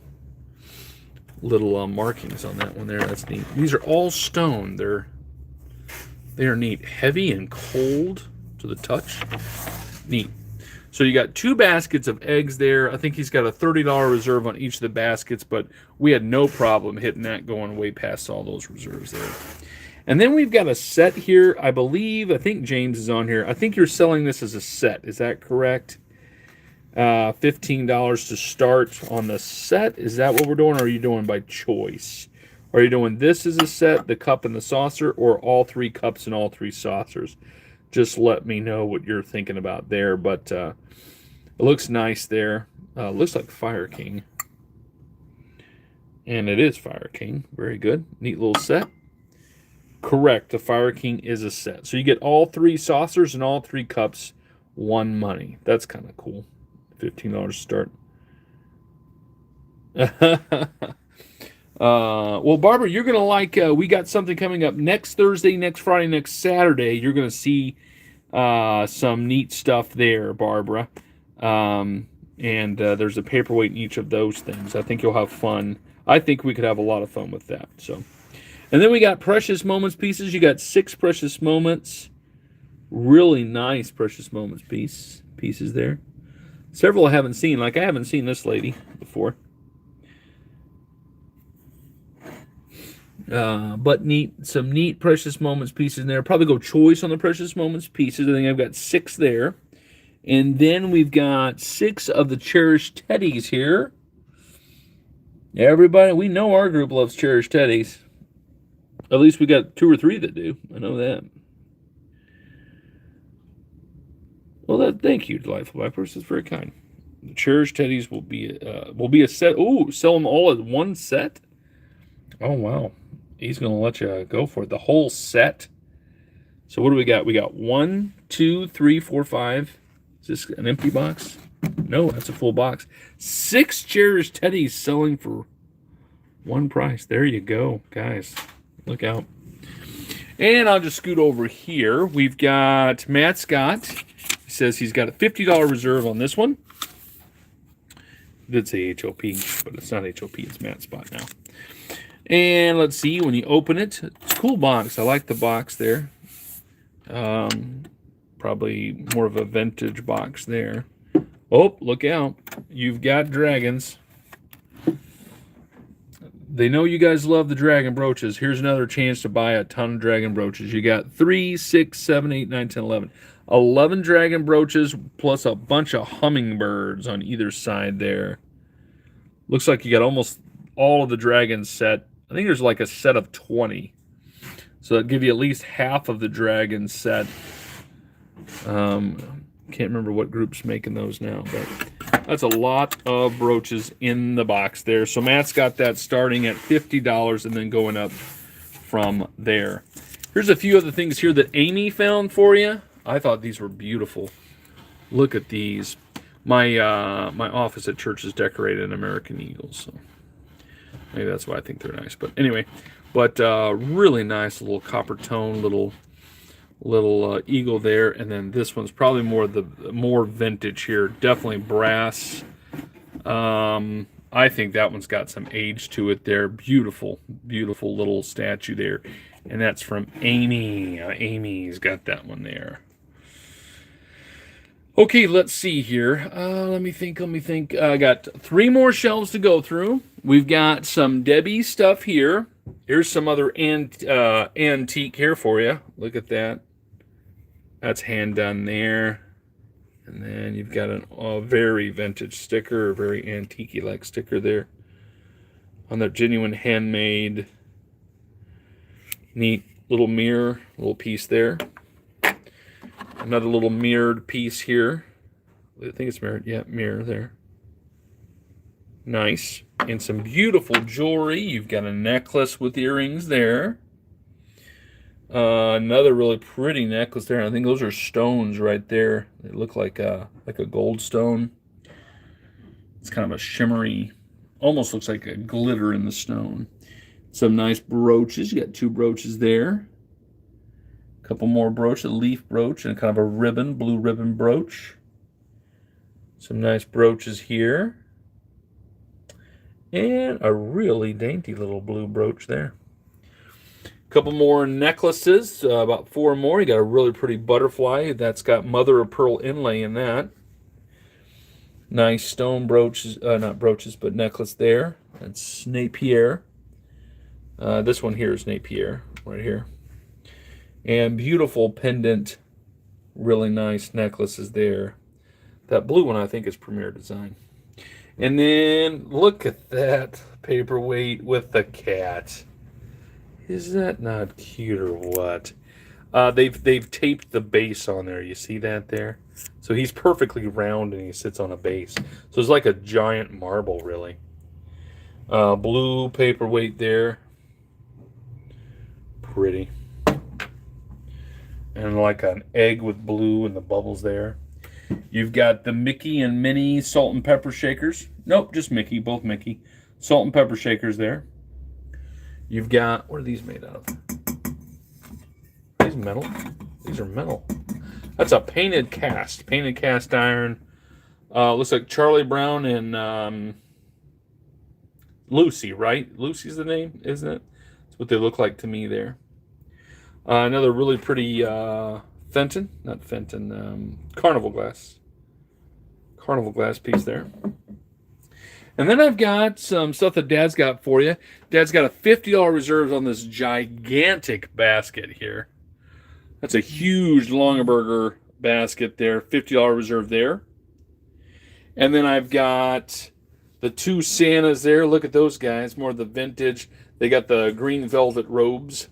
[SPEAKER 1] markings on that one there. That's neat. These are all stone. They are neat. Heavy and cold to the touch. Neat. So you got 2 baskets of eggs there. I think he's got a $30 reserve on each of the baskets, but we had no problem hitting that going way past all those reserves there. And then we've got a set here. I think James is on here. I think you're selling this as a set. Is that correct? $15 to start on the set. Is that what we're doing, or are you doing by choice? Are you doing this as a set, the cup and the saucer, or all 3 cups and all 3 saucers? Just let me know what you're thinking about there. But it looks nice there. Looks like Fire King. And it is Fire King. Very good. Neat little set. Correct. The Fire King is a set. So you get all 3 saucers and all 3 cups, one money. That's kind of cool. $15 to start. Well, Barbara, you're going to like, we got something coming up next Thursday, next Friday, next Saturday. You're going to see some neat stuff there, Barbara. And there's a paperweight in each of those things. I think you'll have fun. I think we could have a lot of fun with that. So, and then we got Precious Moments pieces. You got 6 Precious Moments. Really nice Precious Moments pieces there. Several I haven't seen. Like I haven't seen this lady before. But some neat Precious Moments pieces in there. Probably go choice on the Precious Moments pieces. I think I've got 6 there. And then we've got 6 of the Cherished Teddies here. Everybody, we know our group loves Cherished Teddies. At least we got 2 or 3 that do. I know that. Well, thank you, Delightful Blackbirds. That's very kind. The Cherished Teddies will be a set. Ooh, sell them all as one set? Oh, wow. He's going to let you go for it. The whole set. So what do we got? We got 1, 2, 3, 4, 5. Is this an empty box? No, that's a full box. 6 Cherished Teddies selling for one price. There you go, guys. Look out. And I'll just scoot over here. We've got Matt Scott. He says he's got a $50 reserve on this one. It did say HOP, but it's not HOP. It's Matt Spot now. And let's see, when you open it, it's a cool box. I like the box there. Probably more of a vintage box there. Oh, look out. You've got dragons. They know you guys love the dragon brooches. Here's another chance to buy a ton of dragon brooches. You got 3, 6, 7, 8, 9, 10, 11. 11 dragon brooches plus a bunch of hummingbirds on either side there. Looks like you got almost all of the dragons set. I think there's like a set of 20. So that'll give you at least half of the dragon set. Can't remember what group's making those now, but that's a lot of brooches in the box there. So Matt's got that starting at $50 and then going up from there. Here's a few other things here that Amy found for you. I thought these were beautiful. Look at these. My office at church is decorated in American Eagles, so maybe that's why I think they're nice. But anyway, really nice little copper tone, little eagle there, and then this one's probably more vintage here. Definitely brass. I think that one's got some age to it there. Beautiful, beautiful little statue there, and that's from Amy. Amy's got that one there. Okay, let's see here. Let me think. I got 3 more shelves to go through. We've got some Debbie stuff here. Here's some other antique here for you. Look at that. That's hand done there. And then you've got a very vintage sticker, a very antique-like sticker there. On the genuine handmade, neat little mirror, little piece there. Another little mirrored piece here. I think it's mirrored. Yeah, mirror there. Nice. And some beautiful jewelry. You've got a necklace with earrings there. Another really pretty necklace there. I think those are stones right there. They look like a gold stone. It's kind of a shimmery, almost looks like a glitter in the stone. Some nice brooches. You got 2 brooches there. A couple more brooches, a leaf brooch and kind of a ribbon, blue ribbon brooch. Some nice brooches here. And a really dainty little blue brooch there. Couple more necklaces, about 4 more. You got a really pretty butterfly that's got mother of pearl inlay in that. Nice stone brooches, not brooches, but necklace there. That's Napier. This one here is Napier, right here. And beautiful pendant, really nice necklaces there. That blue one I think is Premier Design. And then look at that paperweight with the cat. Is that not cute or what? They've taped the base on there. You see that there? So he's perfectly round and he sits on a base. So it's like a giant marble, really. Blue paperweight there. Pretty. And like an egg with blue and the bubbles there. You've got the Mickey and Minnie salt and pepper shakers. Nope, just Mickey, both Mickey. Salt and pepper shakers there. You've got, what are these made out of? Are these metal? These are metal. That's a painted cast iron. Looks like Charlie Brown and Lucy, right? Lucy's the name, isn't it? That's what they look like to me there. Another really pretty carnival glass piece there. And then I've got some stuff that Dad's got for you. Dad's got a $50 reserve on this gigantic basket here. That's a huge Longaberger basket there. $50 reserve there. And then I've got the two Santas there. Look at those guys. More of the vintage. They got the green velvet robes.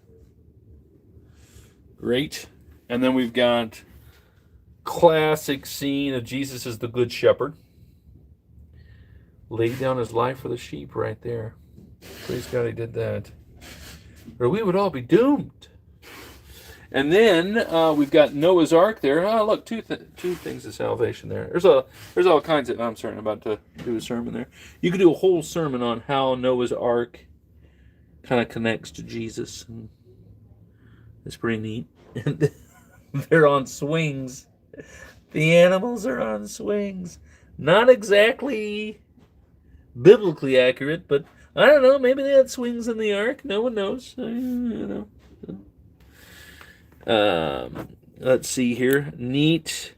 [SPEAKER 1] Great. And then we've got classic scene of Jesus as the Good Shepherd. Laid down his life for the sheep right there. Praise God he did that. Or we would all be doomed. And then we've got Noah's Ark there. Oh, look, two things of salvation there. There's all kinds of... I'm sorry, I'm about to do a sermon there. You could do a whole sermon on how Noah's Ark kind of connects to Jesus. And it's pretty neat. And they're on swings. The animals are on swings. Not exactly biblically accurate, but I don't know. Maybe they had swings in the ark. No one knows. Let's see here. Neat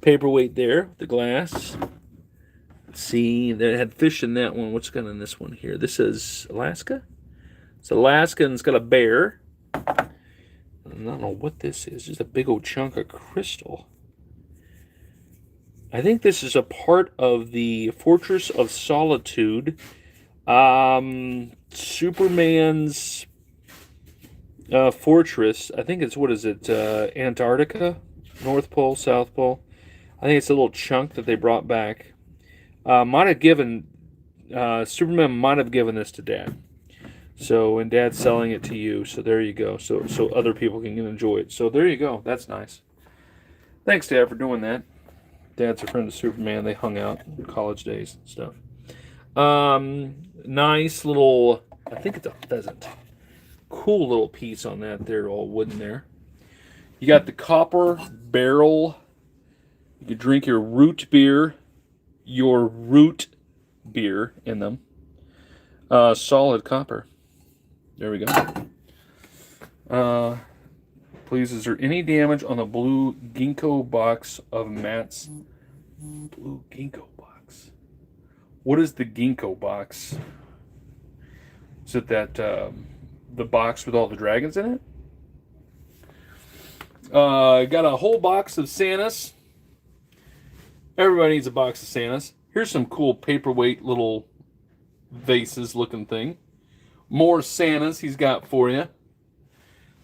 [SPEAKER 1] paperweight there. The glass. Let's see. They had fish in that one. What's got in this one here? This is Alaska. It's Alaska and it's got a bear. I don't know what this is. Just a big old chunk of crystal. I think this is a part of the Fortress of Solitude. Superman's fortress. I think it's, what is it? Antarctica? North Pole, South Pole. I think it's a little chunk that they brought back. Superman might have given this to Dad. So, and Dad's selling it to you. So there you go. So other people can enjoy it. So there you go. That's nice. Thanks, Dad, for doing that. Dad's a friend of Superman. They hung out in college days and stuff. Nice little, I think it's a pheasant. Cool little piece on that there, all wooden there. You got the copper barrel. You can drink your root beer in them. Solid copper. There we go. Please, is there any damage on the blue ginkgo box of Matt's? Blue ginkgo box. What is the ginkgo box? Is it that the box with all the dragons in it? Got a whole box of Santas. Everybody needs a box of Santas. Here's some cool paperweight little vases looking thing. More Santas he's got for you.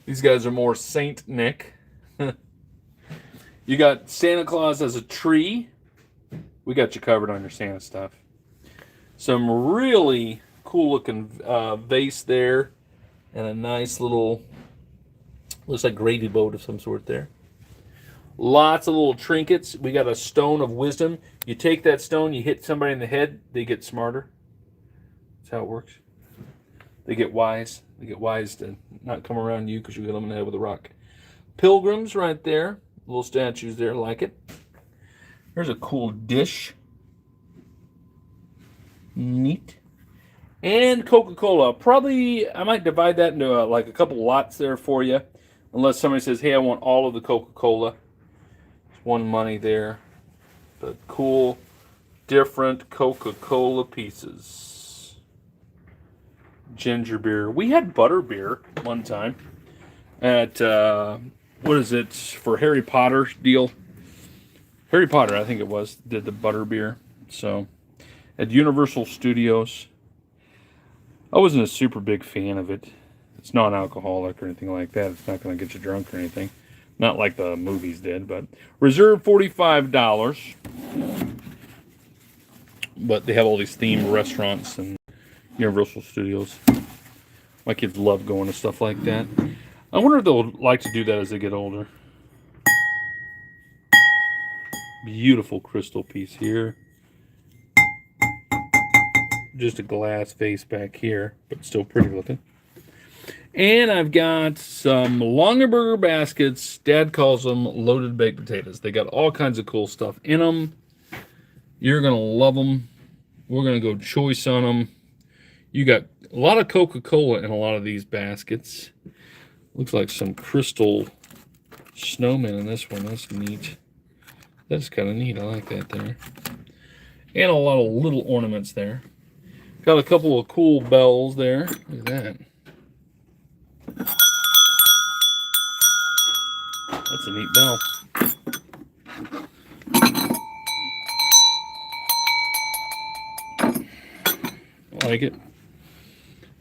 [SPEAKER 1] These guys are more Saint Nick. You got Santa Claus as a tree. We got you covered on your Santa stuff. Some really cool looking vase there. And a nice little, looks like gravy boat of some sort there. Lots of little trinkets. We got a stone of wisdom. You take that stone, you hit somebody in the head, they get smarter. That's how it works. They get wise. They get wise to not come around you because you hit them in the head with a rock. Pilgrims right there. Little statues there, like it. Here's a cool dish. Neat. And Coca-Cola. Probably, I might divide that into like a couple lots there for you. Unless somebody says, hey, I want all of the Coca-Cola. It's one money there. But cool, different Coca-Cola pieces. Ginger beer. We had butter beer one time at, what is it, for Harry Potter deal? Harry Potter, I think it was, did the butter beer. So, at Universal Studios. I wasn't a super big fan of it. It's non-alcoholic or anything like that. It's not going to get you drunk or anything. Not like the movies did, but reserve $45. But they have all these themed restaurants and Universal Studios. My kids love going to stuff like that. I wonder if they'll like to do that as they get older. Beautiful crystal piece here. Just a glass vase back here, but still pretty looking. And I've got some Longaberger baskets. Dad calls them loaded baked potatoes. They got all kinds of cool stuff in them. You're going to love them. We're going to go choice on them. You got a lot of Coca-Cola in a lot of these baskets. Looks like some crystal snowmen in this one. That's neat. That's kind of neat. I like that there. And a lot of little ornaments there. Got a couple of cool bells there. Look at that. That's a neat bell. I like it.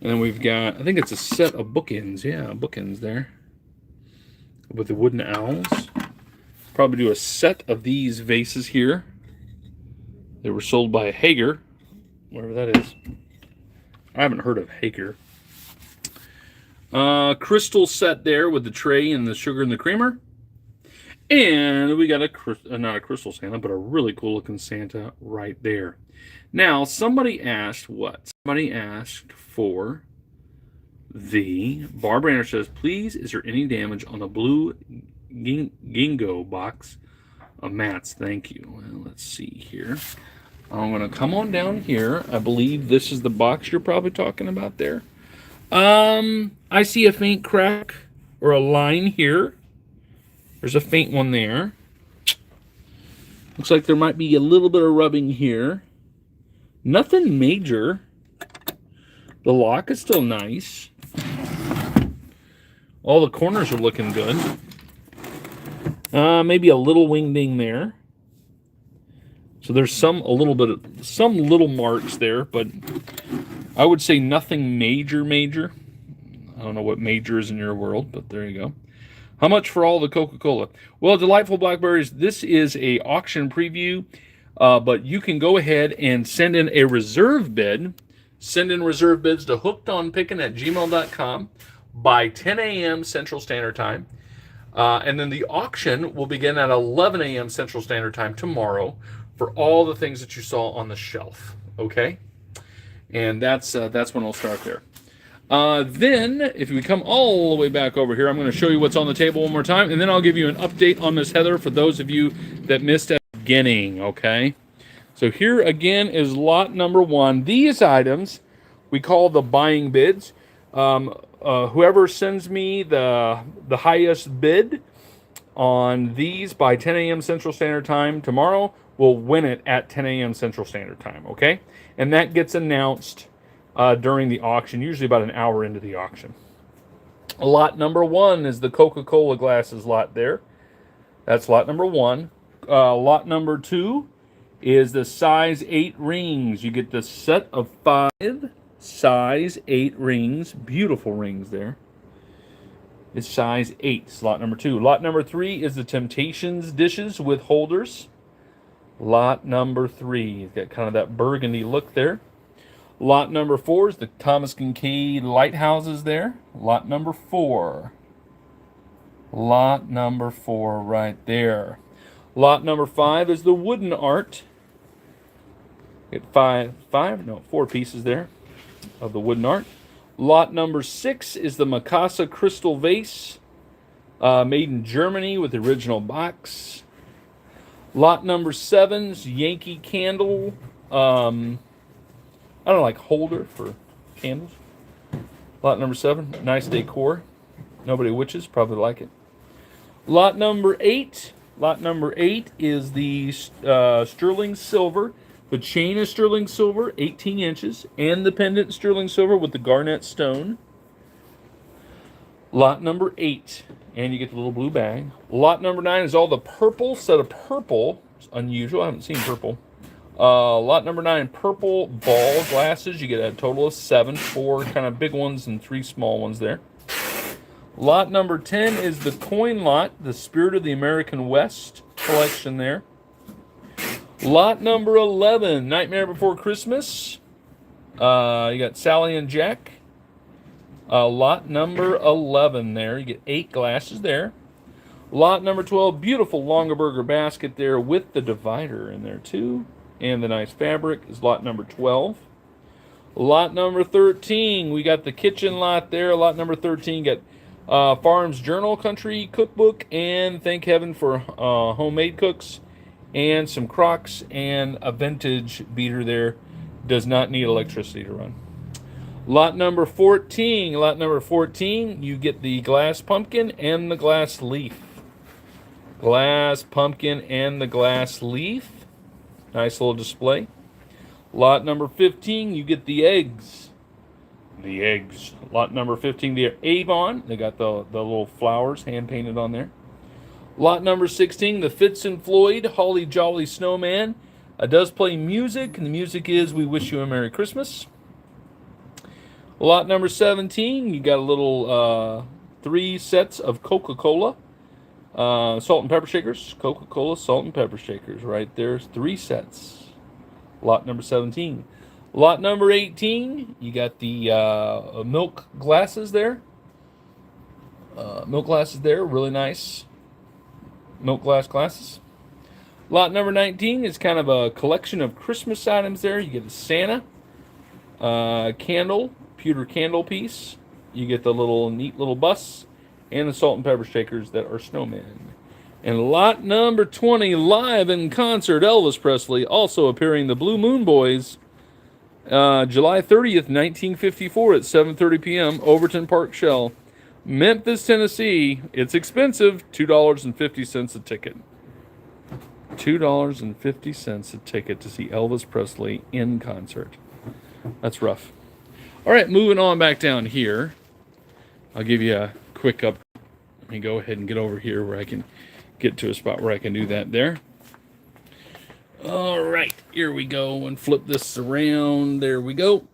[SPEAKER 1] And then we've got, I think it's a set of bookends. Yeah, bookends there. With the wooden owls. Probably do a set of these vases here. They were sold by Hager, whatever that is. I haven't heard of Hager. Crystal set there with the tray and the sugar and the creamer. And we got not a crystal Santa, but a really cool looking Santa right there. Now, somebody asked what? Somebody asked for the, Barbara Anderson says, please, is there any damage on the blue Gingo box of mats? Thank you. Well, let's see here. I'm going to come on down here. I believe this is the box you're probably talking about there. I see a faint crack or a line here. There's a faint one there. Looks like there might be a little bit of rubbing here. Nothing major. The lock is still nice. All the corners are looking good. Maybe a little wingding there. So there's some little marks there, but I would say nothing major. I don't know what major is in your world, but there you go. How much for all the Coca-Cola? Well, Delightful Blackberries, this is a auction preview, but you can go ahead and send in a reserve bid. Send in reserve bids to hookedonpickin@gmail.com by 10 a.m. Central Standard Time. And then the auction will begin at 11 a.m. Central Standard Time tomorrow for all the things that you saw on the shelf, okay? And that's when it'll start there. Then, if we come all the way back over here, I'm going to show you what's on the table one more time, and then I'll give you an update on Miss Heather for those of you that missed at the beginning, okay? So here again is lot number 1. These items we call the buying bids. Whoever sends me the highest bid on these by 10 a.m. Central Standard Time tomorrow will win it at 10 a.m. Central Standard Time, okay? And that gets announced during the auction, usually about an hour into the auction. Lot number 1 is the Coca-Cola glasses lot there. That's lot number 1. Lot number 2 is the size 8 rings. You get the set of 5 size 8 rings. Beautiful rings there. It's size 8, slot number 2. Lot number 3 is the Temptations dishes with holders. Lot number 3. Got kind of that burgundy look there. Lot number 4 is the Thomas Kincaid lighthouses there. Lot number 4. Lot number 4 right there. Lot number 5 is the wooden art. Get 4 pieces there of the wooden art. Lot number 6 is the Mikasa crystal vase, made in Germany with the original box. Lot number 7 is Yankee candle, I don't know, like holder for candles. Lot number 7, nice decor. Nobody witches, probably like it. Lot number 8. Lot number 8 is the sterling silver. The chain is sterling silver, 18 inches, and the pendant sterling silver with the garnet stone. Lot number 8, and you get the little blue bag. Lot number 9 is all the purple, set of purple. It's unusual, I haven't seen purple. Lot number 9, purple ball glasses. You get a total of 7, 4 kind of big ones and 3 small ones there. Lot number 10 is the Coin Lot, the Spirit of the American West collection there. Lot number 11, Nightmare Before Christmas. You got Sally and Jack. Lot number 11 there. You get 8 glasses there. Lot number 12, beautiful Longaberger basket there with the divider in there too. And the nice fabric is lot number 12. Lot number 13, we got the kitchen lot there. Lot number 13, got Farms Journal Country Cookbook, and thank heaven for homemade cooks, and some Crocs, and a vintage beater there. Does not need electricity to run. Lot number 14, you get the glass pumpkin and the glass leaf. Glass pumpkin and the glass leaf. Nice little display. Lot number 15, you get the eggs. The eggs. Lot number 15, they're Avon. They got the little flowers hand painted on there. Lot number 16, the Fitz and Floyd Holly Jolly Snowman. Does play music, and the music is We Wish You a Merry Christmas. Lot number 17, you got a little 3 sets of Coca-Cola salt and pepper shakers. Coca-Cola salt and pepper shakers right there. 3 sets. Lot number 17. Lot number 18, you got the milk glasses there. Milk glasses there, really nice. Milk glass glasses. Lot number 19 is kind of a collection of Christmas items there. You get a Santa candle, pewter candle piece. You get the little neat little bus and the salt and pepper shakers that are snowmen. And lot number 20, live in concert, Elvis Presley, also appearing the Blue Moon Boys, July 30th, 1954 at 7:30 p.m., Overton Park Shell, Memphis, Tennessee. It's expensive, $2.50 a ticket. $2.50 a ticket to see Elvis Presley in concert. That's rough. All right, moving on back down here. I'll give you a quick up. Let me go ahead and get over here where I can get to a spot where I can do that there. All right, here we go, and flip this around. There we go.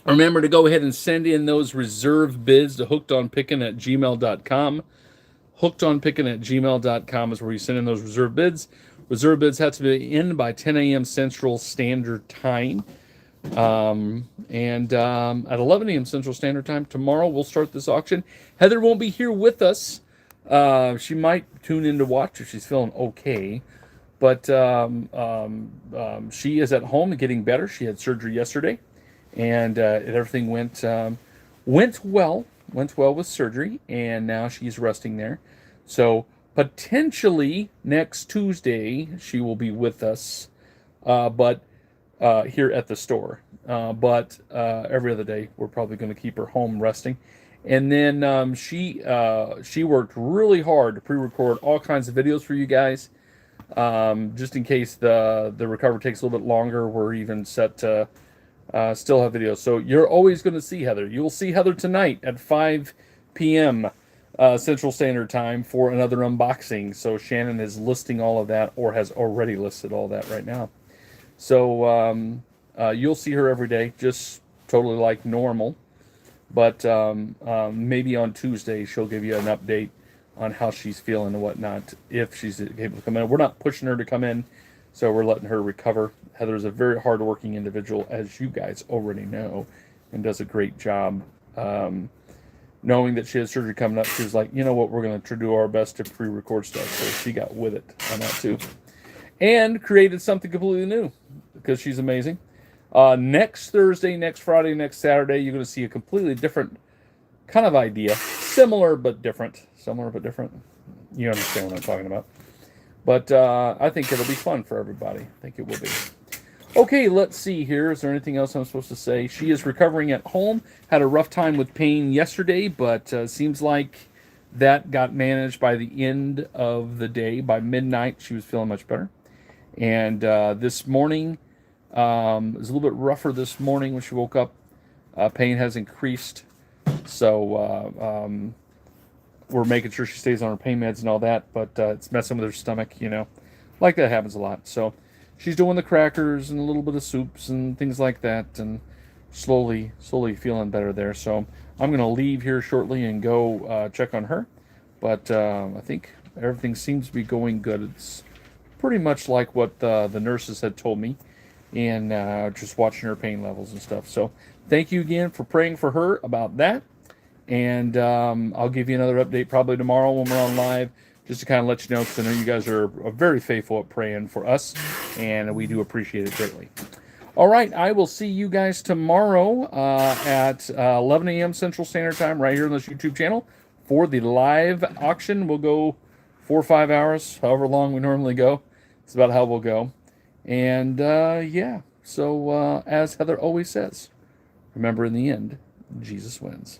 [SPEAKER 1] Remember to go ahead and send in those reserve bids to HookedonPickin@gmail.com. HookedonPickin@gmail.com is where you send in those reserve bids. Reserve bids have to be in by 10 a.m. Central Standard Time. At 11 a.m. Central Standard Time tomorrow, we'll start this auction. Heather won't be here with us. She might tune in to watch if she's feeling okay. But she is at home and getting better. She had surgery yesterday, and everything went well. Went well with surgery, and now she's resting there. So potentially next Tuesday she will be with us, but here at the store. But every other day we're probably going to keep her home resting. And then she worked really hard to pre-record all kinds of videos for you guys. Just in case the recovery takes a little bit longer, we're even set to still have videos. So you're always going to see Heather. You will see Heather tonight at 5 p.m. Central Standard Time for another unboxing. So Shannon is listing all of that, or has already listed all that right now. So you'll see her every day, just totally like normal. But maybe on Tuesday she'll give you an update on how she's feeling and whatnot, if she's able to come in. We're not pushing her to come in, so we're letting her recover. Heather's a very hard-working individual, as you guys already know, and does a great job. Knowing that she has surgery coming up, she was like, you know what, we're going to do our best to pre-record stuff. So she got with it on that too. And created something completely new, because she's amazing. Next Thursday, next Friday, next Saturday, you're going to see a completely different kind of idea. Similar but different. Similar but different. You understand what I'm talking about. But I think it'll be fun for everybody. I think it will be. Okay, let's see here. Is there anything else I'm supposed to say? She is recovering at home. Had a rough time with pain yesterday, but seems like that got managed by the end of the day. By midnight, she was feeling much better. And this morning, it was a little bit rougher this morning when she woke up. Pain has increased. So we're making sure she stays on her pain meds and all that, but it's messing with her stomach, you know. Like that happens a lot. So she's doing the crackers and a little bit of soups and things like that, and slowly feeling better there. So I'm going to leave here shortly and go check on her. But I think everything seems to be going good. It's pretty much like what the nurses had told me, and just watching her pain levels and stuff. So thank you again for praying for her about that. And I'll give you another update probably tomorrow when we're on live, just to kind of let you know, because I know you guys are very faithful at praying for us, and we do appreciate it greatly. All right, I will see you guys tomorrow at 11 a.m. Central Standard Time right here on this YouTube channel for the live auction. We'll go 4 or 5 hours, however long we normally go. It's about how we'll go. And yeah, so as Heather always says, remember in the end, Jesus wins.